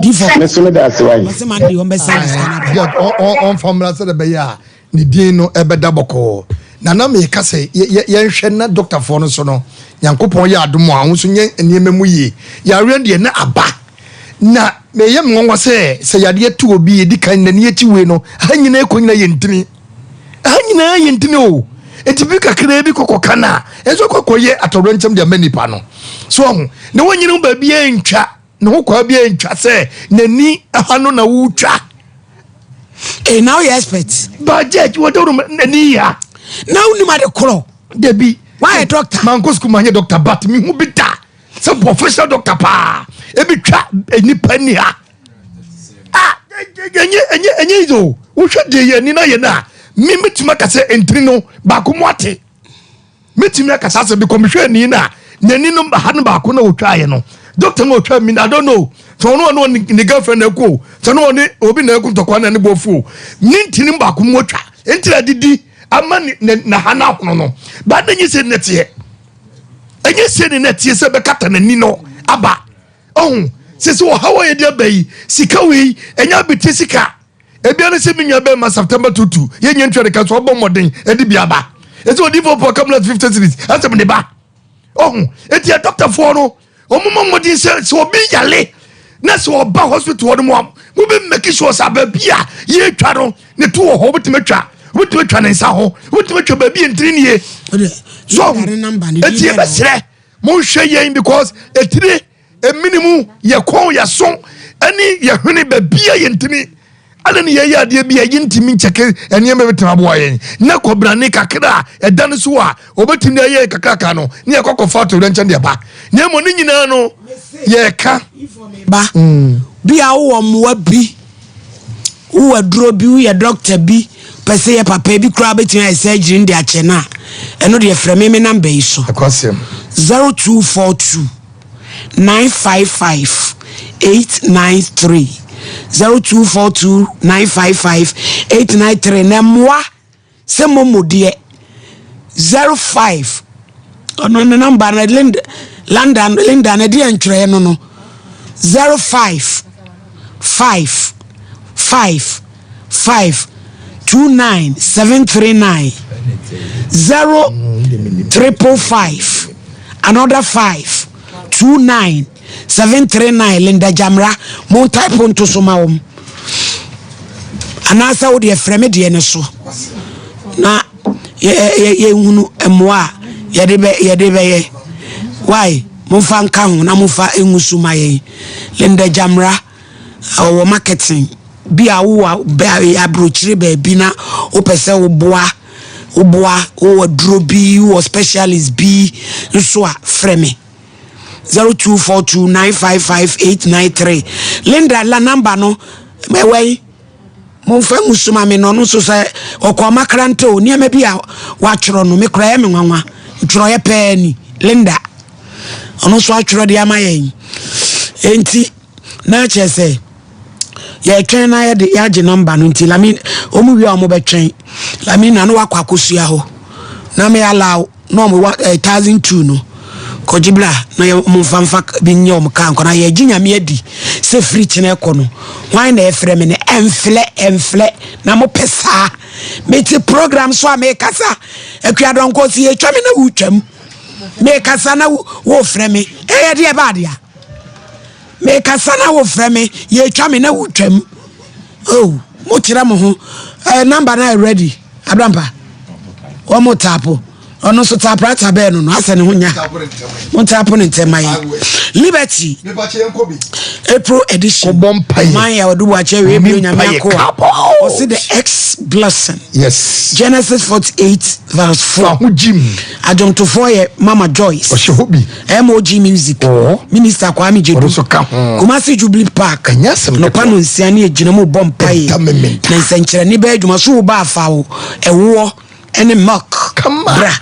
give mesome da se wai mase man di on be service Canada on formula se de be ya ni din no ebeda boko na me ka se ye hwe na doctor for no so no yankopon ya adomo a wo so nye eniema mu yi ya re de na aba na me ye ngongo se yade tu obi edi kan na ne eti we no hanyina ekonyina ye ntini o etibi kakra bi kokoka na enso kokoye atoroncham de manipa no so ho ne wonyine ba bia ntwa ne ho kwa bia ntwa se nani ahano na wutwa now you expect budget what do nani ya now ni ma de kro debi why doctor manko school manye doctor but me hu bita se professional doctor pa e bi twa enipa ni ha enye izo wo hwe de ye ni na ye na metima kase entri no ba ko moate metima kase ase bi komhwe ni na nani no ha no ba ko na otwaye no doctor no otwa mi I don't know so no ni girlfriend na ko so no ni obi na ku tokwa na ne bofu ni ntini ba ko motwa entira didi ama na ha na hono no ba na nyi se netie enye se ni netie se be kata na ni no aba sisi wo hawo ye dia bayi sika we enya beti sika ebiane se minya be ma September 22 ye nye ntwere ka so obo modern edi biaba eti odi for kamla 50 cities asem ne ba eti doctor for no omuma modin se obi yale na se oba hospital no mo be make sure sa ba bia ye twa no ne to ho betimetwa ne nsa ho betimetwa ba bi entrini so etie be sere mo hwe yen because etire a minimum ye kon ya son ani ye hwene ba bia ye ntimi ala ne ye ade bia ye ntimi ncheke ene me betima bo yen na kobrane kakra eda no so a obetim na ye kakaka no ne ye kokofa to renche de ba ne mo ne nyina no ye ka ba bia wo mo bi wo aduro bi wo ye doctor bi pese ye papa bi kura betim ai surgery ndi ache na eno de frame me number yi so 0242 955 893 0242 955 893 na mwa se momodie 05 ono na number na Linda na di antwere no no 05 5 5 5 29 739 0 another 5 29 739 Linda Jamra mon type on to somawom anasa wo de frame de ne so na ye hunu emwa ye de be why mon fa nka ho na mon fa enusuma ye Linda Jamra our marketing bi awo ba abrochire ba bi na o pese wo boa o dro bi o specialist bi nso a frame 0242 955 893 Linda la number no mewe mo fa musuma me no so say okoma kranto ni ma bia wa tworo no me kra me nwanwa tworo ye pe ni Linda ono so atworo de amaye enti na che say ye twen na ye de ya je number no enti lami omu wi o mo be twen lami na no wakwa kosua ho na me allow no mo 1002 no kojibla na ye mumfanfa binye omka nkona ye ginyame adi se free chine kono why na efre me ne enfle na mo pesa meti program so amekasa akuadon ko si etwa me na wutwam me kasa na wo frɛ me ye de badia me kasa na wo frɛ me ye etwa me na wutwam oh mo tira mo ho number na ready abrampa o mo tapo ono so taprata be no asene ho nya mo tapo ne ntema yi Liberty April edition man ya odu wa che we bi nyame akwa o see the ex blessing yes Genesis 48 verse 4 adom to 4 ye Mama Joyce o shehobi MOG music minister Kwame Jedu Kumasi Jubilee Park no pano nsiane ejina mo bompai na nsenkyere ni ba adwuma so ba afawo ewo ene mock bra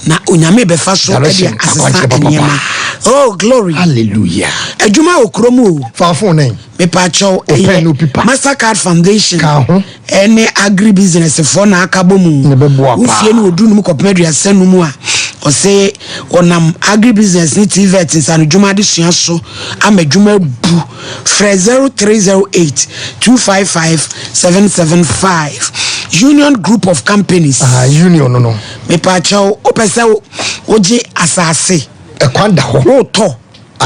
na onyame be fa so e dia asesa enyema oh glory hallelujah adwuma okromu fa phone name me pa chow Mastercard Foundation ene agri business for na akabomu ufie ni odu nu kopemedua sanu mu a o say onam agri business ni TVET insanu dwuma de sua so amadwuma bu fre 0308 255 775 Union Group of Companies union no me pa chow o pese oji asase e kwanda ho o to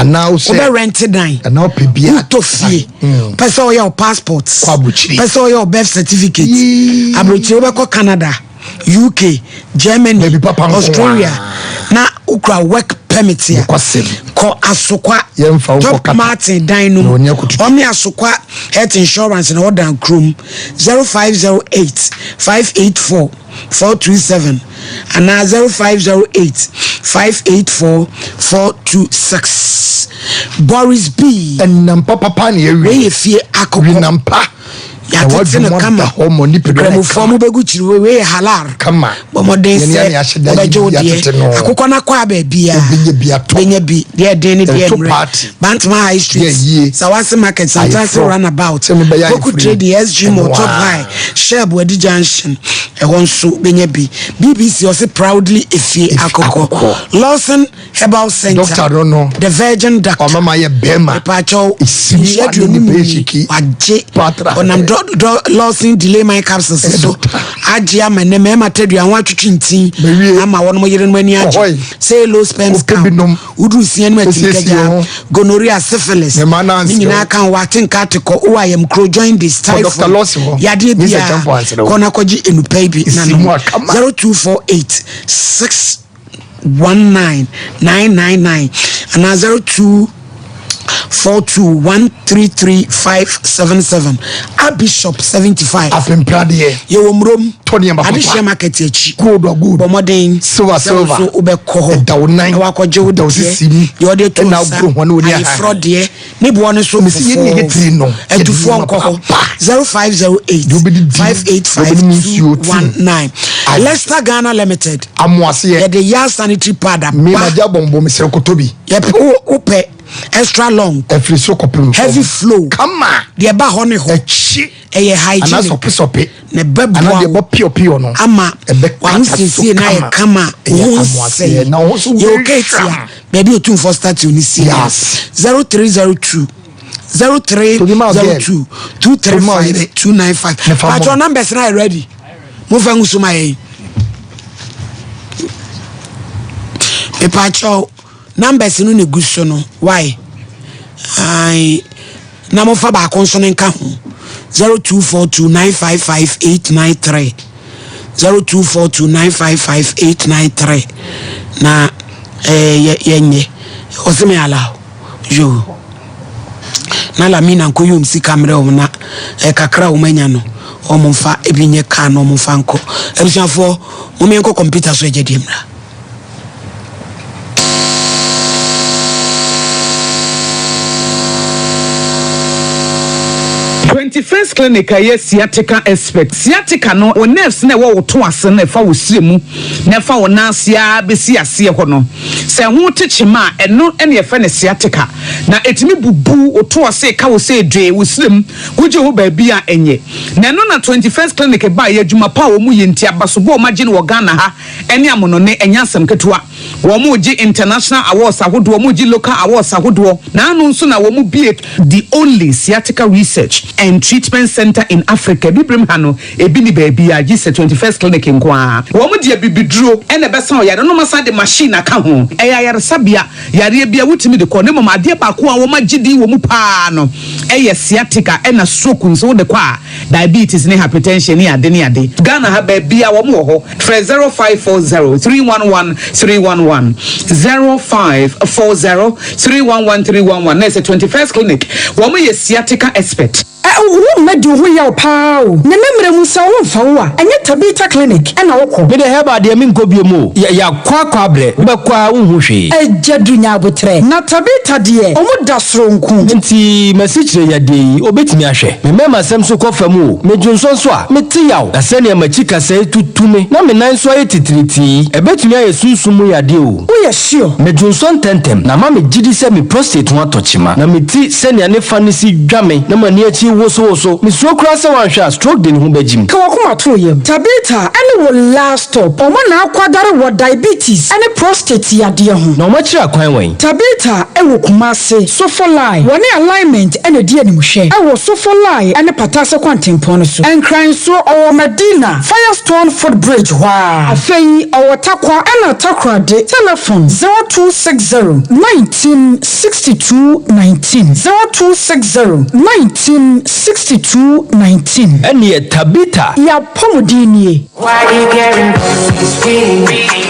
now say we rented nine and now pebia to fie person your passport person your birth certificate abrochi we ko Canada UK Germany Australia na ukra work permit ya ko asokwa top Martin Dino omni asokwa health insurance na order chrome 0508 584 427 and 0508 584 426 Boris B and nampa papa ne we fie akoko nampa ya tete kama homo ni pedro na fomu begu chiri we halar kama bomoden se obejo die akoko na kwa ba bia benya bi de den ne de Bantama High Street Sawase Market Santase Runabout Boku Trade SG Motor High Sherbo Edi Junction ehonso benya bi BBC ose proudly efie akoko Lawson Herbal Center Doctor no the Virgin Doctor mama ye bema pacho schedule ni beshiki aje onam Lawson delay my capsules so Ajia me ne me matadu an watwetwe ntin ama wono yere no ani age say low sperm count udru sien ma tinkaja gonorrhea syphilis ni nyina kan watin katiko o ayam crow join this type yade bia kona koji enupai bi na 0248 619 and 0242133577 Bishop 75 Apempradie yo mrom Tony Mbapapa Adishia market echi good bomodin silver so ubekọ ho da wonan wa kwaje wo simi yo de to na bro ho na oni ha fraud ye ne bo no so mesi ye ne getri no etufo nkọ ho 0508 Leicester Ghana Limited amoase ye the ya sanitary pad me maja bombo mesere kotobi ye upe extra long every so kopem heavy flow come on the ba ho ne ho echi eye hygiene ana sope ne bebo ana de bo pio no ama wa sisi na ye kama amoase na ho so yo ketia baby otum for start you ni see 0302 235 295 but your numbers now ready move on suma ye epacho numbers no ne guso no why ai na mo fa ba kon so ne nka ho 0242955893 0242955893 na yenye oseme ala yo na la mina nkoyom si camera o na kakra o manya no o mfa ebinye ka no mfa nko ebusuafo mo me nko computer so ejedi mra 21st clinic aye sciatica expert sciatica no o nerves na wo to ase na fa wo siremu na fa wo nasia besi ase ho no se ho techima eno ene ye fa ne sciatica na etimi bubu o to ase ka wo se dwe wo sirem woje ho ba bia enye na no na 21st clinic ba ye adwuma pa wo mu yenti abasobo o magye no wo Ghana ha ene amono ne enyasem ketua wo mu gi international awards ahodo wo mu gi local awards ahodo na anu nso na wo mu be the only sciatica research and treatment center in Africa bibrim hano ebi ni baby a gise 21st clinic nkwa wo mu dia bibiduro ene besa o yare no masa de machine aka ho eya yare sabia yare bia wutimi de ko ne mama de ba ko a wo magidi wo mu pa no eye sciatica ena stroke nso de kwa diabetes ne hypertension ne ade ne ade Ghana ha baby a wo mu ho 0540311311 0540311311 na 21st clinic wo mu ye sciatica expert wo madu ho ya paa o na memre mu sa wo mfa wo a enye tabita clinic na wokọ me de heba de min ko biemu ya kwa bre be kwa wo hu hwe ejadu nya abotre na tabita de o mu da soronku nti masichire ya de obetimi ahwe me mema sem so kofa mu o me dwonso so a me ti yawo na se ne machika sai tutume na me nan so ayetitiriti ebetimi aye sunsumu ya de o wo ye sure me dwonso tentem na ma me gidi se me prostate ho atochima na me ti se ne ne fa ne si dwame na mani achi woso mi so kura se wan hwa stroke de ne ho bajim ka wakoma to yem tabita ene wo last stop o ma na akwadare wo diabetes ene prostate yade ho na o ma kira kwan wan tabita e wo kumase sofolai woni alignment ene die ne muhwe e wo sofolai ene patase kwantempon no so enkran so o Medina Firestone footbridge wa afei o takwa ene takwa de telephone 0260 1962 19 0260 1962-19 Eni tabita ya pomodini why you getting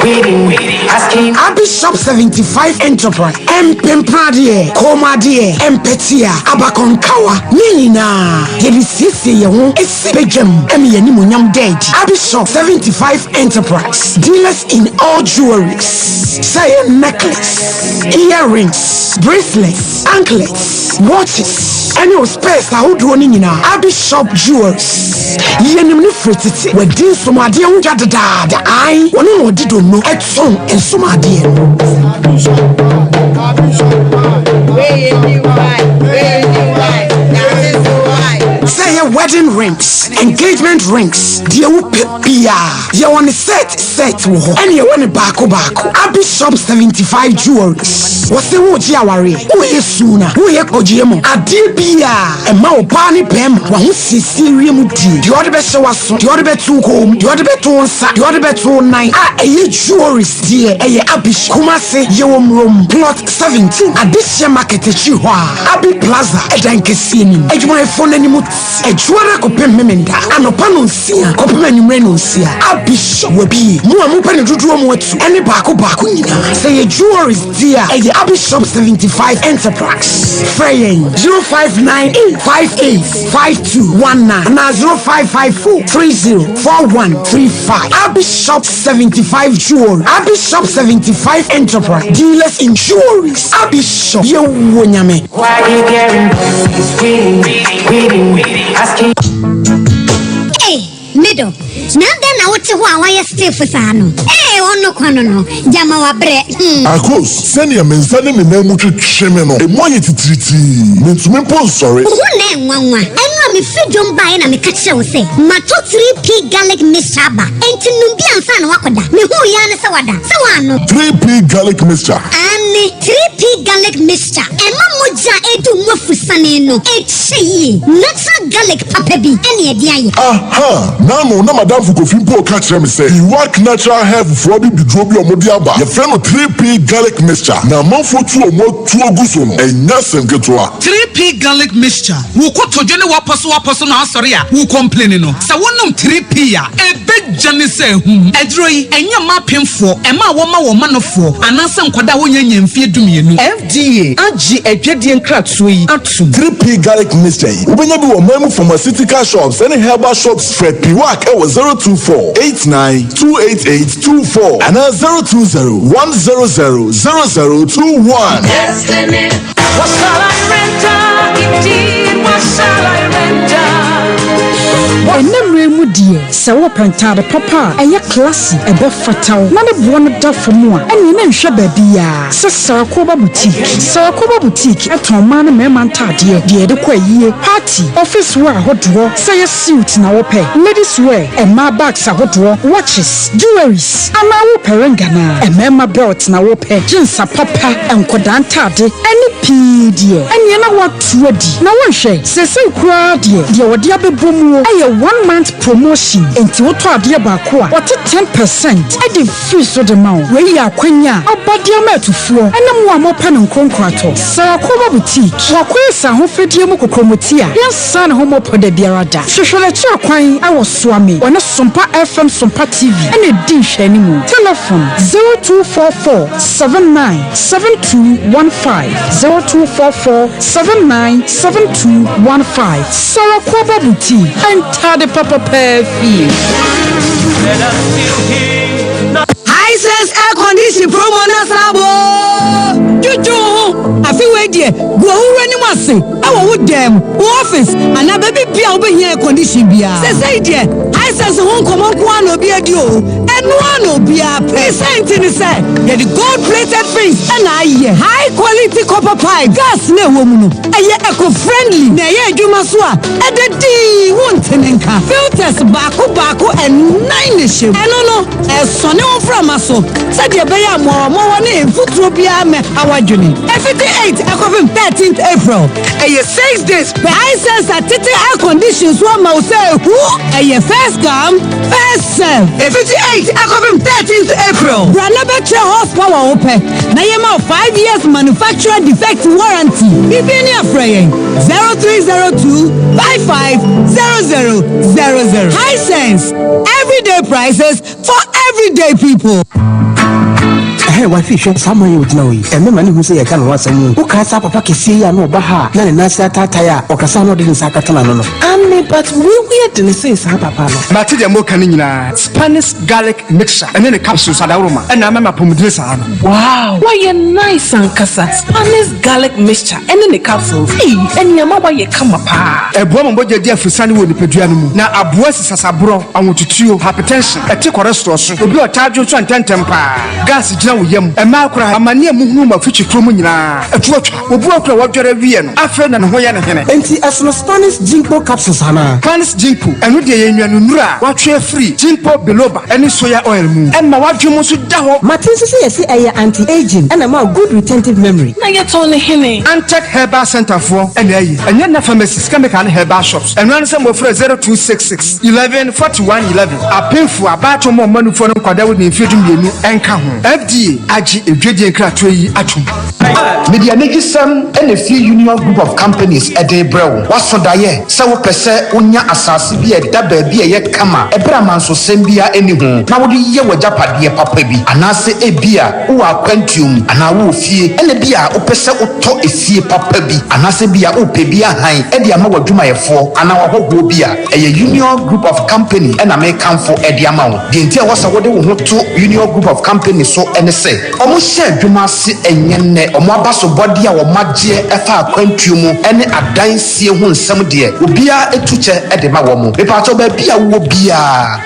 reading asking Bishop 75 enterprise empempradie komadie empetia abakonkawa nina yedisisi ye ho esibejam emi yani monyam dead Bishop 75 enterprise dealers in all jewelries say necklace earrings bracelets anklets watches any space ahodo ni nyina Bishop jewels yenim ni fretiti wadin somade ho jadada ai wono no dido no etson ensomade say wedding rings, engagement rings, deɛ wopɛ biara yɛwɔ ne set wɔ hɔ ɛne yɛwɔ ne baako Abi Shop 75 Jewelries wɔsɛ wogye awareɛ woyɛ suna woyɛ kɔgyeɛ mu adeɛ biara ɛma ɔbaa ne bɛrima waho siesie wie mu die deɛ ɔde bɛhyɛ waso deɛ ɔde bɛto kɔn deɛ ɔde bɛto nsa deɛ ɔde bɛto nan a ɛyɛ jewelries deɛ ɛyɛ Abi Shop Kumase yɛwɔ mrom plot 17 Adehye market akyi hɔ a Abi Plaza ɛdan kɛseɛ nim adwumayɛfoɔ n'anim adwuara kɔpem memenda anɔpa no nsia kɔpem anwummerɛ no nsia Abi Shop wabie mu a mopɛ ne dodoɔ mu atu ɛne baako nyinaa sɛ yɛ jewelries deɛ ɛyɛ Abi Shop 75 Enterprise frɛyɛn 0598585219 na 0554304135 Abi Shop 75 Jewelry Abi Shop 75 Enterprise dealers in jewelries Abi Shop yɛwɔ nyame. Why you getting asking? Hey, middle. Now then, I want to go and wire still for Sano. Hey, on no corner, Jama wa bread. Of course, send your men sending me name to Chimeno, a money to treaty. Means me post, sorry. Who name one? And let me feed you by and I make a show say. Mato 3P garlic mixture. And to Numbian San Wakoda. Me who yana sawada. Sawano. 3P garlic mixture. And 3P garlic mixture. And Mamuja edu mofusaneno. It's natural garlic papebi. Any idea? Aha. Now, no, madam for coffee po catch them say. You work natural hair for the drobi or modiaba. Your friend of 3P garlic mixture. Now, man for 2 or more 2 gusono. And nothing get to 3P garlic mixture. Who could to Jenny wapaso na sorry who complaining no. So one 3P ya. A big Johnny say Edroy and your mapping for Emma woman for and answer kwada wonye mfie dumie no. FDA agi ejedian crack sui atu 3P garlic mixture. Ubenya bi wo memu pharmaceutical shops and herbal shops Fred Piwak e was 024-89-288-24 and 020-100-0021. Destiny. What shall I render? Indeed, what shall I render? Enamre mu die se wo pentade papa eye classy ebe fataw na ne bo no da famu a ene na nhwe ba bia se Sarakoba boutique eton ma na mema ntade de de kwa yie party office wear hodro se ye suit na wo pe ladies wear e ma bags hodro watches jewelries ama wo perenga na e mema belt na wo pe jeans papa enkoda ntade ene pidie ene na watuo di na wo hwe se kura de wo de abebomu aye 1 month promotion enti wo to ade baako a wote 10% ade free so de ma we yi akwanya obade ma atufuo ene mo amopa ne nkonkrato Sarakoba boutique wakwesa ho fedie mu kokromoti a yensa ne ho mopo da biara da hwehwele tu akwan awo soame wona Sompa FM Sompa TV ene di hwani mu telephone 0244797215 0244797215 Sarakoba boutique enter the papa perfume. High sense air condition promo na sabo. Juju, I feel way there. Go running masi. I will them office and a baby bia over here condition bia. Say there. High sense won't come on one or be a dio. And one will be a place in the side. Yeah, the gold plated things and high quality copper pipe. Gas ne woman. Eco friendly. Na ye do maswa. And the D won't tenenka. Filters baku and 9 ship. And no, a sonny from us. Said you bear more name Futrobia me our journey. 58 Aquavim 13th April. A 6 days. The high sense at air conditions one mouse who a first come, first serve. 58 Aquavim 13th April. Branabetra horsepower open. Nayama 5 years manufacturer defect warranty. Bibinia Fraying 0302 550000. High sense. Everyday prices for everyday people. Hey, what fish? Someone you know, and the man who say I can't watch a moon. Who can't up a packet see no baha, none nasa tataya, or casano didn't sakatana. But we didn't say Papa. Matija Mokanina, Spanish garlic mixture, and then the capsules at aroma, and I'm a pomodressa. Wow, why you nice and casa Spanish garlic mixture, and then the capsules. Hey, and your mama, you come apart. A woman boy, dear for Sunny with the Pedriano. Now, a voice is a bro, I want to chew hypertension, a tick or restaurant, will be a charge of 10 temper. Gas is yam e ma akora amane mu hu ma fichi krom nyina etuatwa obu akora wadware wie no afa na ho ye ne hene enti asono Spanish Ginkgo capsules ana Spanish Ginkgo enu de ye nnuanu nura watwe free Ginkgo biloba eni soya oil mu en ma wadwemo so da ho Martin so say yes eye anti-aging and ma good retentive memory na ye to ne hene Antec Herbal Center for eni ayi enye na pharmacies chemical herbal shops enu an say mo frɛ 0266 11 41 11 apemfu abato mo manufo no kwada wo ne fiedum yenu enka ho FDA agi edwedie nkrato yi atum media negisam NFU Union Group of Companies ede brew wasodaye se wo pese onya asase bi e da ba bi ye kama ebra manso sembia eni ho na wo de ye wajapade papa bi anase ebia wo akwantium ana wo fie ene bia wo pese uto efie papa bi anase bia wo pe bia han ede ama wadwumayefo ana wo hoho bia eye Union Group of Company ena me kanfo ede ama wo de ntia wo sa wo de wo ho to Union Group of Company so ene se omo hye adwuma se enye omo abaso body a wo magye efa akwantumu ene adansie ho nsem de obia etuche ede ma wo mo mepacho ba bia wo bia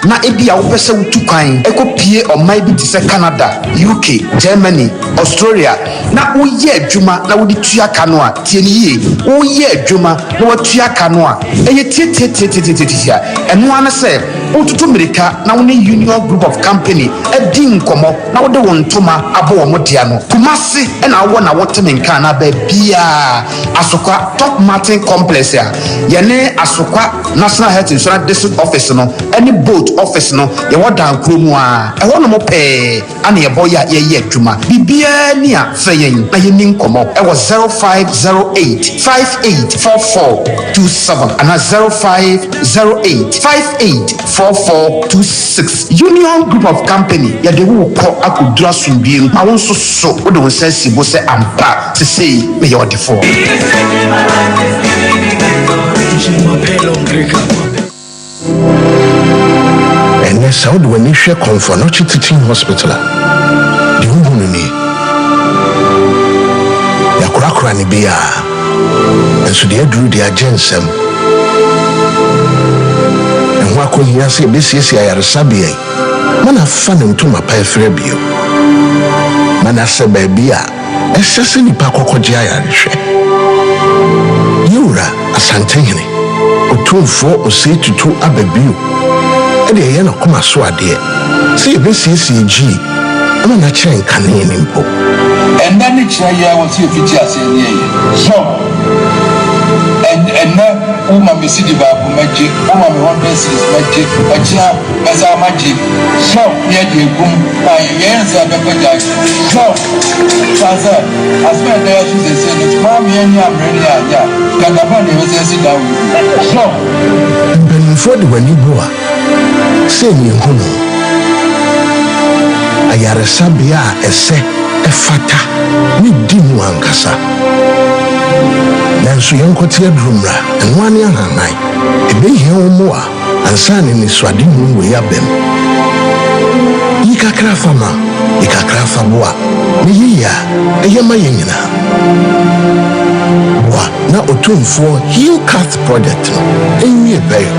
na ebia wo pese wutukwan ekopie omai bi ti se Canada UK Germany Australia na wo ye adwuma na wo di tua kano a tie ni ye wo ye adwuma na wo tua kano a eye tie eno ana se otutu America na wo ne Union Group of Company edi nkomo na wo de wo ntoma abo wo dia no kumase ena wo na wo temenka na ba bia asokwa Top Martin Complex ya yene asokwa National Health Insurance District Office no any boat office no ye wo dan kromu a e wo no mo pe ana ye boya ye adwuma bibia ni a feyen na ye ni nkomo e wo 0508 584427 ana 0508584426 Union Group of Company ya de wo ko akudura sumbiem ma won so wo de won sesi bo se ampa to say me your default and yes how do we share comfort not teaching hospital the woman ni ya kura ni bia and so they do their jensem and wa ko hia se besiesi ayaresabe mana fa ne ntoma pa efre bio mana se ba bia esese nipa kokoje ayarehwe yura asantehene otumfo osetutu ababio ede ye na koma so ade se besiesie gi ama na kire nkane ni mpo enda ni kire ya wo se fiti ase ni ye so enna uma misidi ba ko maji uma me 100 cedis maji achia esa maji so ye de gum ba ye nsa be ko ja so faza asma da ya su se no ma me ni amre ni aja kagaba de we se si dawo so benfo de wani boa se ni hunu ayaresa bia ese efata ni dimu ankasa nanso yankote adrumra enwane ahanai ebehia omo a ansane ni swade mu we yabem yikakra fama yikakra faboa ni yiya eyema yenyina wa na otumfo Hill Cat project enwie bayo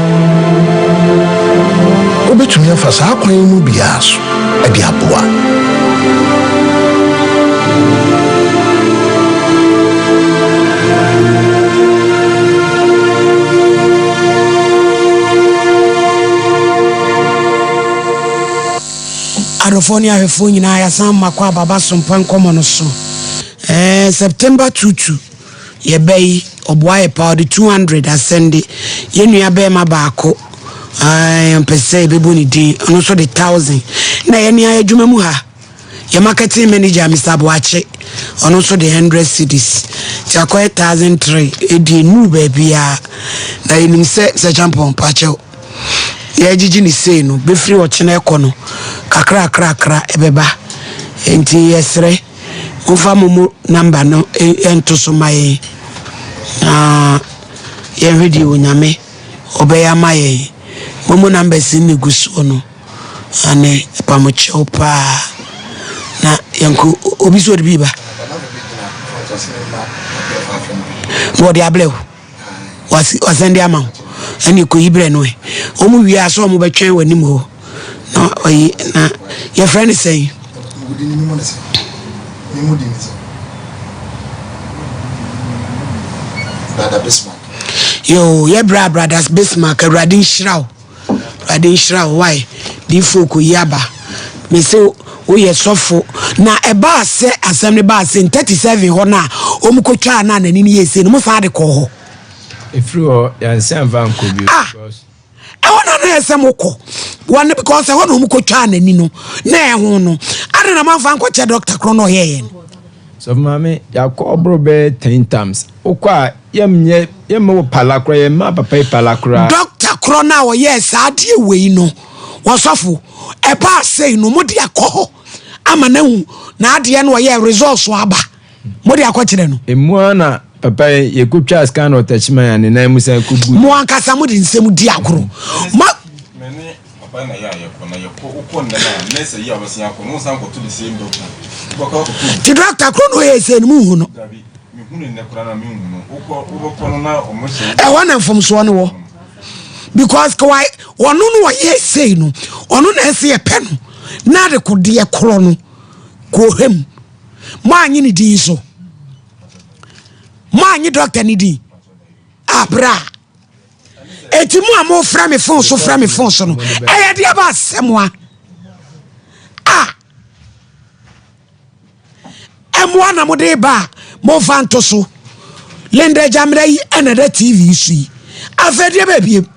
obetumi afasa akwan mu biaso edi aboa Adofoni ahefo nyina ya samma kwa baba Sompa Nkomo no so September 22 ye bay oboaye power 200 asende ye nua be ma baako mpese be boni din ono so the 1000 na ye nia adwuma mu ha ye marketing manager Mr. Boache ono so the 100 cedis ti akoye 1003 edi nu ba bia na enim se champion pacho ye jiji ni sei no be free o chena ekono kakra ebeba enti yesre ufa mumu number no ento so mai ye video nyame obeya maye mumu number sin gusu no ane pamoche opa na yanku obiso de biba mo de ablew wasende ama ani ko ibre no e omu wi aso mo betwen wani mo no oyi na your friend say Brother Bismarck. Yo, yeah, brothers Bismarck, Radin Shrau. Why? The folk yaba. Me say, oh, yes, so for now a bar say assembly bars in 37 hona, Omukocha and any years in Mufade call. If you are Yansan Van Kobe, I want to know some moko. One because I want Omukocha and Nino. Nay, I don't know. I don't know, my fan coach, Dr. Chrono here. So, mammy, ya call bro 10 times. Okwa, mo palacra, ye map a paper lacra. Dr. Chrono, yes, I dear way no. Was awful. A pass say no more dear call. I'm a no, now the end where results waba. Modia Quaterno. A moana, papa, ye could just cannot touch my and the name is a good Moanca Samud in Semu Diacro. The doctor Chrono is in Moon. I want them from Swanwell. Because why one no yes say no, or no say a pen. Neither could dear Chrono go him. Man, you need so. Man, you doctor need. Abra. Et more from a phone, so from a phone. I had the about someone. Ah. And one of the bar, more fantoso. Lenda Jamray, another TV, see. I've had your baby.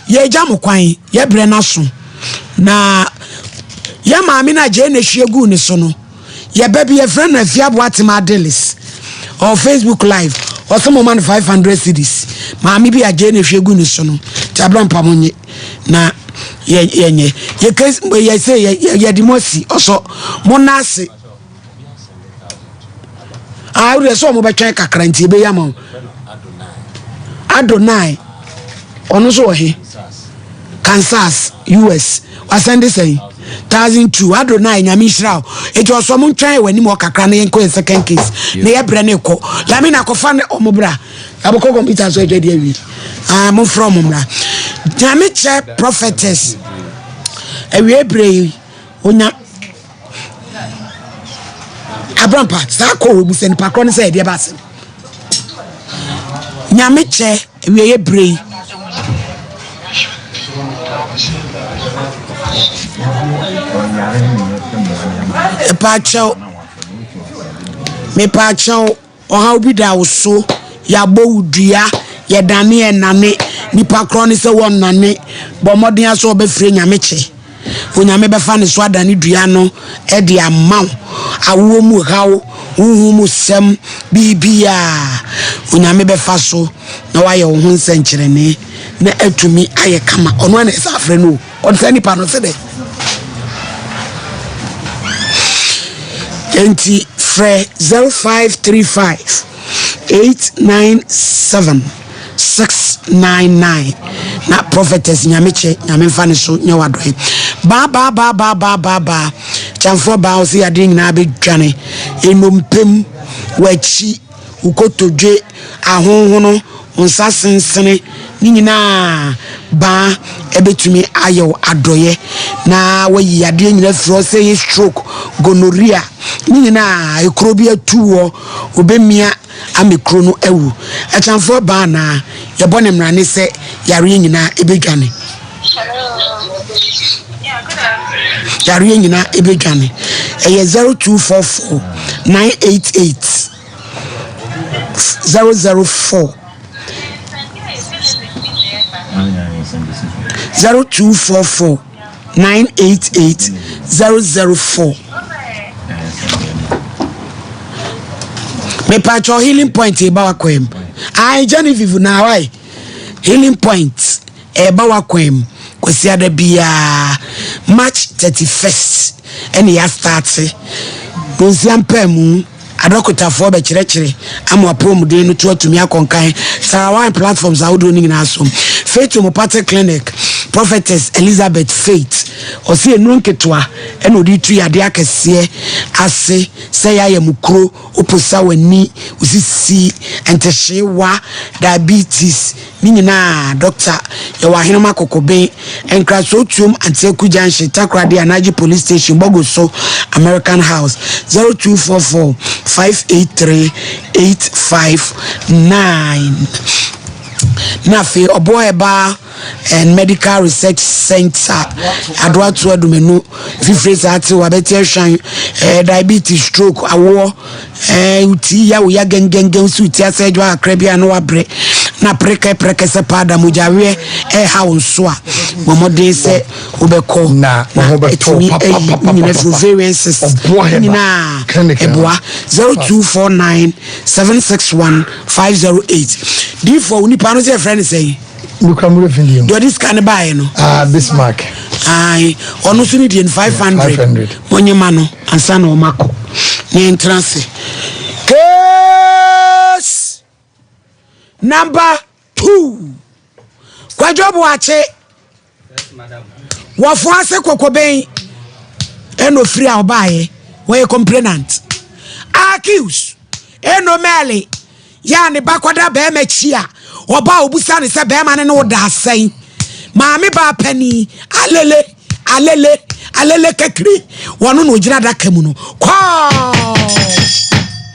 Ye jamu kwai, ye brenaso. Na ye mami na jene shegu ni sono. Ye baby ye friend na fiabu atima delis. Or Facebook Live. Or some man 500 cities. Mami bi a jene shegu ni sono. Chabran pamonye. Na ye case ye say ye dimosi. Also monasi. I would so mo betwen kakranti be yama. Adonai. Ono so he. Kansas, US. Was send this 1,002. Adonai nyami Israel. It was some trying when you walk a cranny and second case. Near Breneko. Lamina Kofane Omobra. Aboko computer so JD. I'm from Mumra. Jamiche prophetess. A we brave. Onya Abrampa. Sako we send Pacron said, dear Bass. Nyamiche, we brave. Me pacho o how be da so ya bo dua ya dane enane nipa kro ne se won nane bo modin aso be fire nyameche onyame be fa ne so adane dua no e de amaw awo mu hawo huhu mu sem bibia onyame be fa so na waye wo hu nsenkyerene na atumi aye kama ono na sa afre no on sani pa no se de enti fre 0535 897 699 na prophetess nyameche nyamemfa ne so nya wadoe ba chamfo ba o si ade nyina be dwane enompem wachi ukotodwe ahonhono onsa sensene ni nyina ba ebetumi ayew adoye na wayi ade nyina fro say stroke gonorrhea ni nyina ekrobi atuwo obemia amekro no ewu achamfo ba na ye bone mrane se yare nyina ebedwane yare nyina ebedwane eye 0244 988 004 0244 988 004 me pacho healing point e ba wakwem I Genevieve na why healing point e ba wakwem kwesi ada bia March 31st ene ya start bonsiam pemu adokota fo be kirekire amwa promoden no to atumi akonkan Sarawan platforms awdo ni na asom Faith Homeopathic Clinic Prophetess Elizabeth Faith osi enu nketwa ena odi tu yade akese ase se ya yamukro oposa wani usisi entehyewa diabetes ni nyina doctor ya wahenema kokobe enkraso tuom anteku junction takrade anaji police station bogoso American House 0244 583 859 Nafi Oboeba and Medical Research Center Adwa to Adumenu Fifres ati wabeti shine diabetes stroke awo uti ya uya gengen suti asejwa akrebia no abre na preke se pada mujawe ha wonso a momode se ubeko na obeto papa variances na eboa 0249 761 508 D4 unipa no se friend say Nukamure Vindium. Do this can buy no? Bismarck. Aye, ono suni di 500. Monye mano ansa na omako. Ni entrance. Case number 2. Kwa jobu ache. Yes, madam. Wafuase kokoben eno free obaye we complainant. Accuse eno mele yani bakwada be mechia oba obusa ne se be ma ne no da asen maame ba pani alele kekri wono no gira da kamu no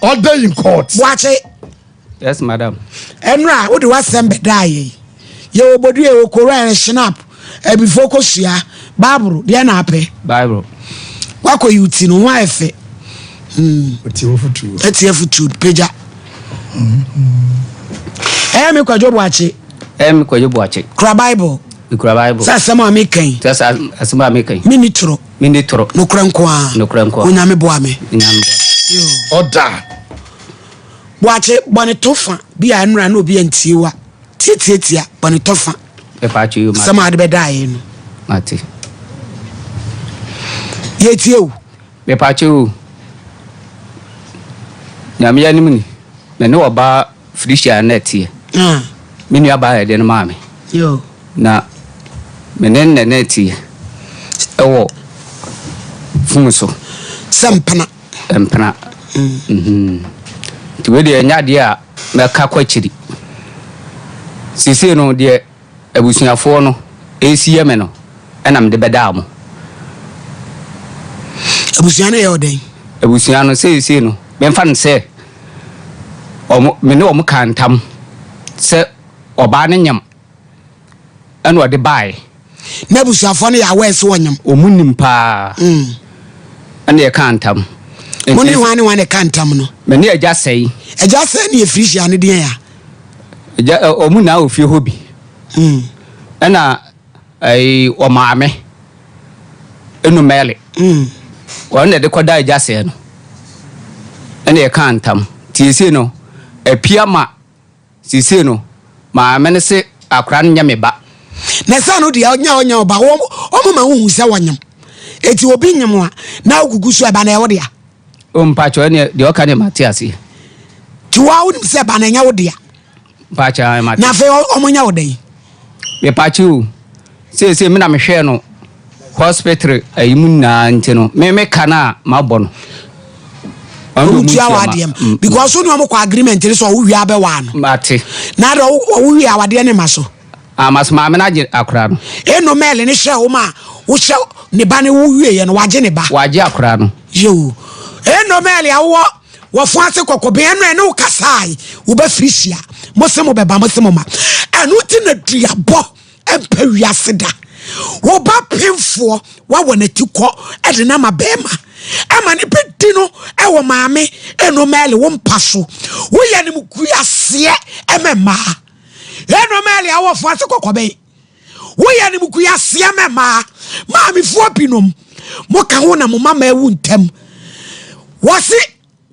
order in court watch it. Yes, madam. Enra wo de wasem be dai ye obodu e okoro en snap e bi focus ya bible de na ape bible wako yuti no wa efe oti ofutu eti efutu peja Emi kwa jobu ache. Kura Bible. Sasa ma mekan. Sasa asema mekan. Mini tro. No krankwa. Unyame boame. Yo. Order. Boache bone tofa bi a nra na obi antiewa. Tietia bone tofa. E pa ache yo ma. Sama ade bedae no. Mate. Ye tiewu. Me pa ache o. Nyame ya nimni. Me no oba Frisha net mini aba de no mame yo na menen net ewo funso sampana empana ti we de nya de a me ka kwachiri sisi no de abusuafo no esiye me no enam de beda mo abusuana ye oden abusuano sisi no me mfa nse me no kantam se oba ne nyam eno ode bai na busuafo no ya wese wonyam omunim pa ene ye kantam moni wane kantam no me ne agya sei ne ye Frisha ne den ya agya omuna ofi hobi ena ai o maame enu mele wona de koda agya sei no ene ye kantam tiese no epiama sisi no ma mene se akra nyame ba na sa no dia onya ba o ma hu se wonyam eti obi nyam a na ogugu so ba na e wodia o mpacho ne de oka ne Matias ti wa wu se ba na nya wodia mpacha Matias na fe o mo nya wodan me pachu se me na me hwe no hospital ayimu na ntino me kana mabono Uti awadiem because onu am kwa agreement le so wo wi abewa no mate na do wo wi awade ne maso amas ma me na je akra no eno mele ne hwe wo ma wo hwe ne ba ne wo wi ye no waje ne ba waje akra no yo eno mele awo wo fu ase kokobe eno ene wo kasai wo ba Frisha mo se mo be ba mo se mo ma anu ti na duabo empa wi aseda wo ba pemfo wa wona ti ko e de na ma be ma ama ni pedino e wo maame eno mele wo mpaso wo ya ni mukuyase emema eno mele awo fo ase kokobe wo ya ni mukuyase emema maami fo binom mo ka ho na mo mama ewu ntem wose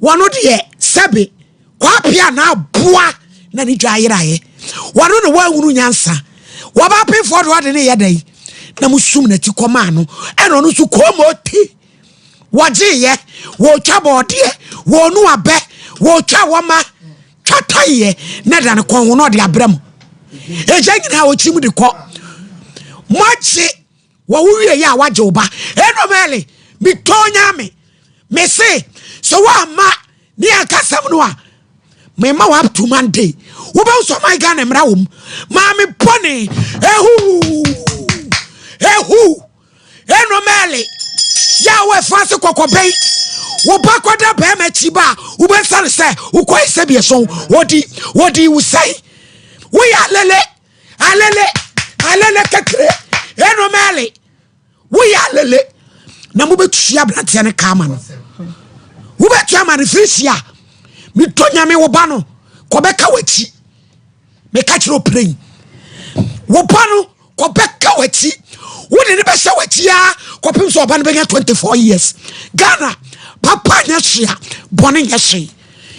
wono de sebe kwa pia na boa na ni dwa yeraye wono no wa hunu nyansa wo ba pefo do de ne yedai na musum na ti koma no eno no su komoti wajiye wo twabode wo nu abe wo twa woma twataye na dan kon ho no de abram eje nyina wo chimu de ko mochi wo wiye ya waje oba eno mele Bitonya me say so wa ma ni akasam no a me ma wa to Monday wo be so my Ghana mra wom ma me pone ehu eno mele ya we fase kokobei wo ba kwada be ma chiba wo be sare se wo koi se bi so wodi wo sai wo ya alele kekre eno mele wo ya lele na mo betua brantia ne kama no wo betua ma refreshia mi tonya me wo ba no ko beka wati me ka kiro praying wo ba no ko beka wati wo de ne be sha wati ya ko pim so ba no be 24 years Ghana papa nya hia bone nya hye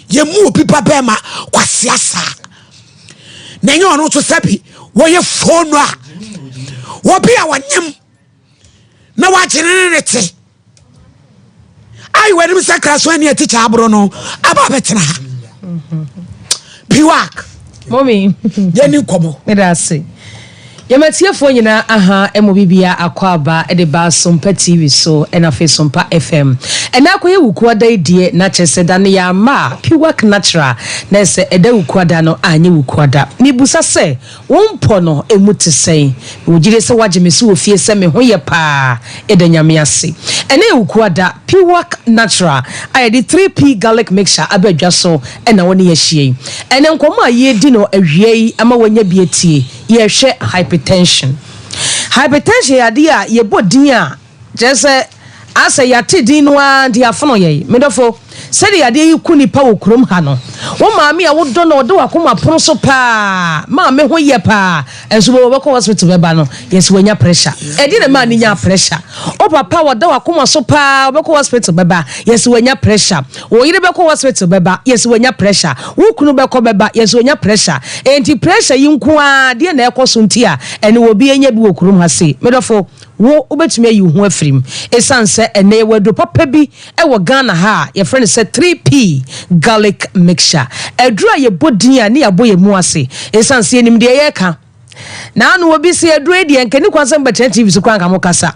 ye mu obi pa be ma kwasiasa na nya ono to sabi wo ye phone a wo bi a wanyem na wa chenene nete ai we dem sakra so ani teacher abro no aba betena biwak mommy Jenny Nkomo me da say yamatiefo nyina aha emo bibia akwaba e de ba Sompa TV so e na fe Sompa FM e na akoye wukuada die na chese da ne ya ma piwak natural na se e da wukuada no anye wukuada mi busa se wonpo no emuti sei wogire se wageme se ofie se me ho ye pa e da nyame ase e na wukuada piwak natural I the 3P garlic mixture abadwa so e na woni ye hie e ne nkomo aye di no awie ama wanya bietie ye hwe hypertension yade a ye bodin a jese asa yate din no a de afono ye medofo se de yade yi ku nipa wo krom ha no wo maami a wo do no de wakoma pono so pa ma me ho ye pa enso bo beko hospital beba no yes wanya pressure e di na ma ni nya pressure o papa wo de wakoma so pa beko hospital beba yes wanya pressure wo yire beko hospital beba yes wanya pressure wo kunu beko beba yes wanya pressure enti pressure yi nko a de na ekoso nti a ene wo bi enya bi wo krom ha se medofo wo obetumi ayi ho afrim esanse ene wado papa bi e wo Ghana ha ye friend say 3P garlic mixture edura ye bodin a ne yaboye mu ase esanse enim de ye ka na anu obi se edura de enke ni kwansem betre TV so kwan ka mo kasa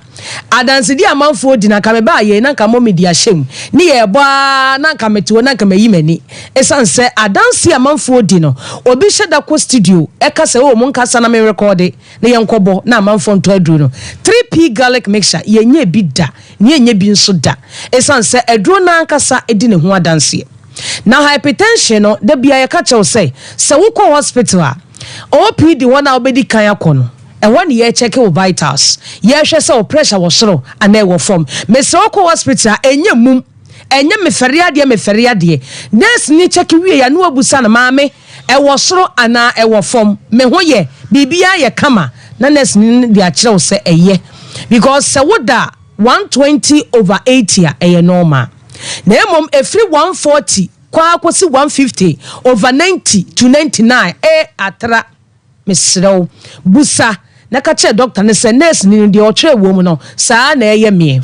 adanse di amanfo di na ka me ba ye na ka mo media shem ni ye ba na ka metiwo na ka mayi mani esanse adanse amanfo di no obi sheda ko studio e ka se o mo nkasa na me record na ye nkobo na amanfo nto aduru no 3P garlic mixture ye nya bi da ni nya bi nso da esanse eduro na nkasa edi ne ho adanse na hypertension no da bia ye ka chew se wo ko hospital a OPD one obedi kan akono e won ye check your vitals ye hwe se o pressure wo soro ana e wo form me se o ko hospital enye mum enye mefere ade nurse ni check wie ya no abusa na maame e wo soro ana e wo form me ho ye bibia ye kama na nurse ni dia kire se eye because se woda 120/80 a eye normal na emom efri 140 kwa akosi 150/90 to 99 atra mesrew busa na ka che doctor ne se nurse ni de o tre wo mu no saa na eye me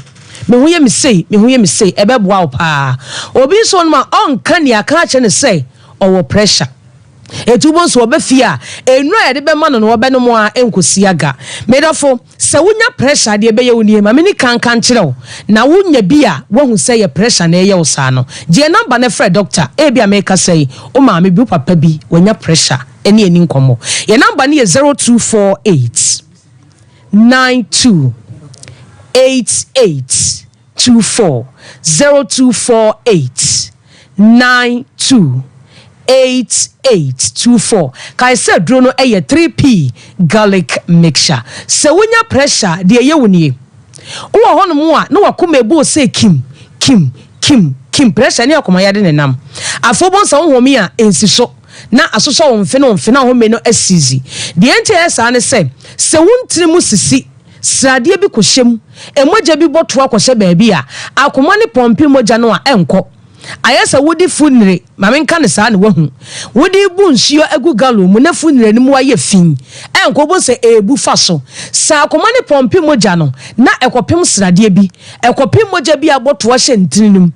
hu ye me sei ebe boa wo pa obi so no ma on kan ya ka che ne sei owo pressure etubo so obefia enu a de be ma no no be no mo a enkosi aga medafo se wunya pressure de be ye woni ma meni kan kirew na wunya bia wohu se ye pressure na ye usa no je number na frɛ doctor e bia me ka sei o ma me bi papa bi wonya pressure eni nkomo ye number ne ye 0248 92 8824 0248 92 8824 kai se duro no eye 3P garlic mixture se wonya pressure de ye wonie wo hono mu a na wakoma ebo se kim pressure ne akoma yade ne nam afobon sa homi a ensi so na asoso wonfe na home no asizi de enti esa ne se wontiri mu sisi srade bi kohyem emoja bi boto akɔhye baabi a akoma ne pompi moja no a enko ayesa wodi funire mamenka ne saa ne wahu wodi bu nsuo agu galo mu na funire ni mu aye fin enko bo se ebu fa so sa akoma ne pompi moja no na ekopem srade bi ekopem moja bi aboto hye ntininum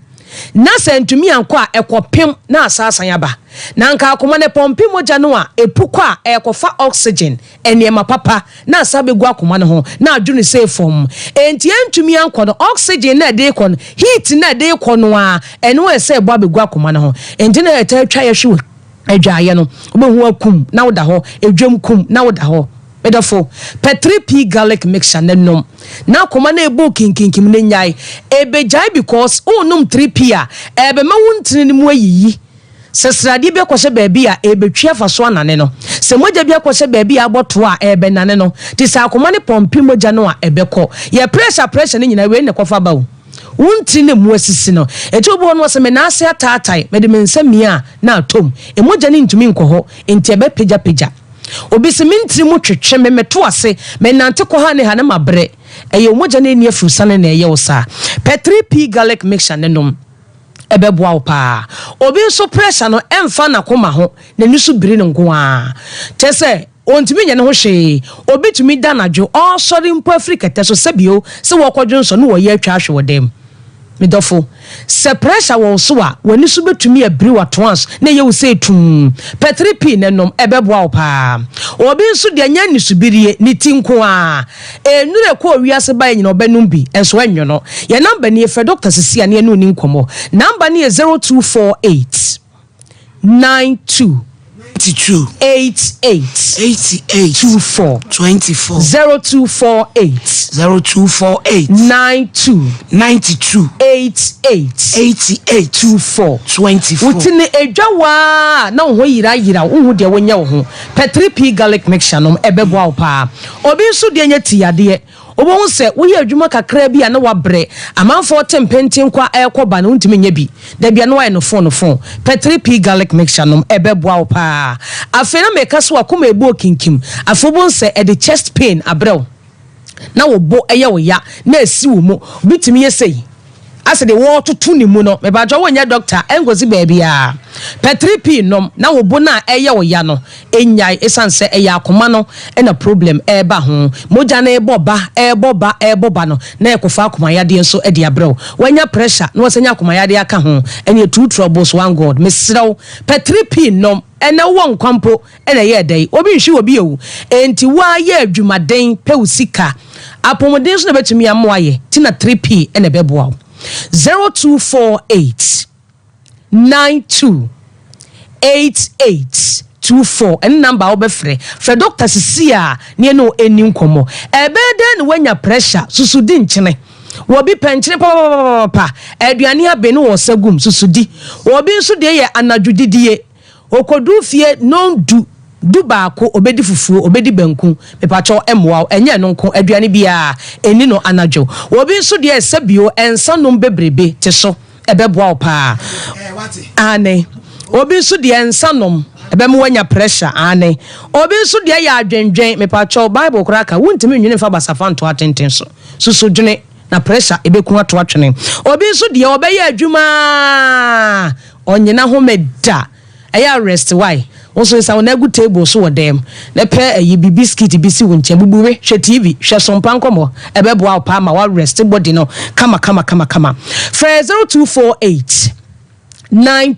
na sentumi anko a ekopem na asasan yaba na nka akoma ne pompi moja no a epuko a ekofa oxygen eniema papa na asabegu akoma ne ho na adwune say form enti entumi anko no oxygen na de kon heat na de kon a eno e say bo abegu akoma ne ho enti na etatwa yehwe adwaye no obehu akum na woda ho edwam kum na woda ho medafo P3P garlic mixture nenom na koma na ebo kinkinkim ne nyai ebejai because onum 3P a ebe ma wontene ne mu ayiyi sesrade be kwose baabi a ebetwa faso anane no se moja bi kwose baabi a aboto a ebe nane no ti sa koma ne pompi moja no a ebekọ ye pressure ne nyina we ne kofa bawo wontene mu asisi no eti obo no se me na ase ataatai me de mensamia na atom emoja ne ntumi nkoho enti ebe peja obi se mintri mu twetwe me meto ase me nante ko ha ne ha na mabre eye omoja ne ni afurusane na eye wo sa P3P garlic mixture ne nom ebeboa wo pa obi so pressure no emfa na koma ho na nisu biri nko a chese ontimi nya ne ho hwe obi tumi da nadwo all sorry mpo Africa te so sebio se wo kwadwo nso no wo ye atwa ahwe wodem midofo se pressure wo so a wani so betumi abiri wato ans na ye wo se tum P3P nenom ebeboa wo pa obi nso de anya ni subirie ni tinko a enure ko wiase ba nyina obenum bi enso anwo no ye number ni efe doctor sisia ne anu ni nkomo number ni 0248 92 88 24 0248 92 88 24 utine edwawa na ho yira wo de wonya wo ho P3P garlic mixture no ebeboa wo pa obi nso de anya tiyade obo se wo ye adwuma kakra bi a na wabre amanfo tempentin kwa ekoba na untimi nya bi da bia no wa no phone P3P garlic mixture no ebeboa wo pa afena meka so akoma ebu okinkim afobo nse e the chest pain abrew na wo bo eye wo ya na esi wo mo bitimi yesei ase de wo tutu ni mu no me ba jo wo nya doctor engozi baabi a P3P nom na wo bo na eye wo ya no enyai esanse eye akoma no na problem eba ho moja na eboba no na ekofa akoma ya de nso e de abrew wanya pressure na wasanya akoma ya de aka ho ene two troubles one god mesrew P3P nom ene wo nkwampo ene ye dai obi nhwi obi ewu enti wa ye adwumaden peusika apomodin so na betumi amoaye tina 3P ene beboa 0248 92 88 24 and number obefre for doctor Sisia ne no eni nkomo ebede ne wanya pressure susudi nchene wobi penchene pa aduane abenu wo sagum susudi wobi nso de ye anadwudidie okodu fie non du baako obedi fufuo obedi banku mepacho emwa enye no nko aduane bia eni no anadwo wobi nso de esabio ensanom bebrebe te so ebeboa pa ane obi nso de ensanom ebemu wanya pressure ane obi nso de ya adwendwen mepacho bible kraka wontimi nwene fa basafanto atenten so susu dwene na pressure ebeku ato atwene obi nso de obeye adwuma onyena ho meda eya rest why also is na good table so wo dem na pe yi biscuit bi si wo nche bubuwe hwe TV hwe Sompa Nkomo ebeboa pa ma wa rest body no kama fra 0248 9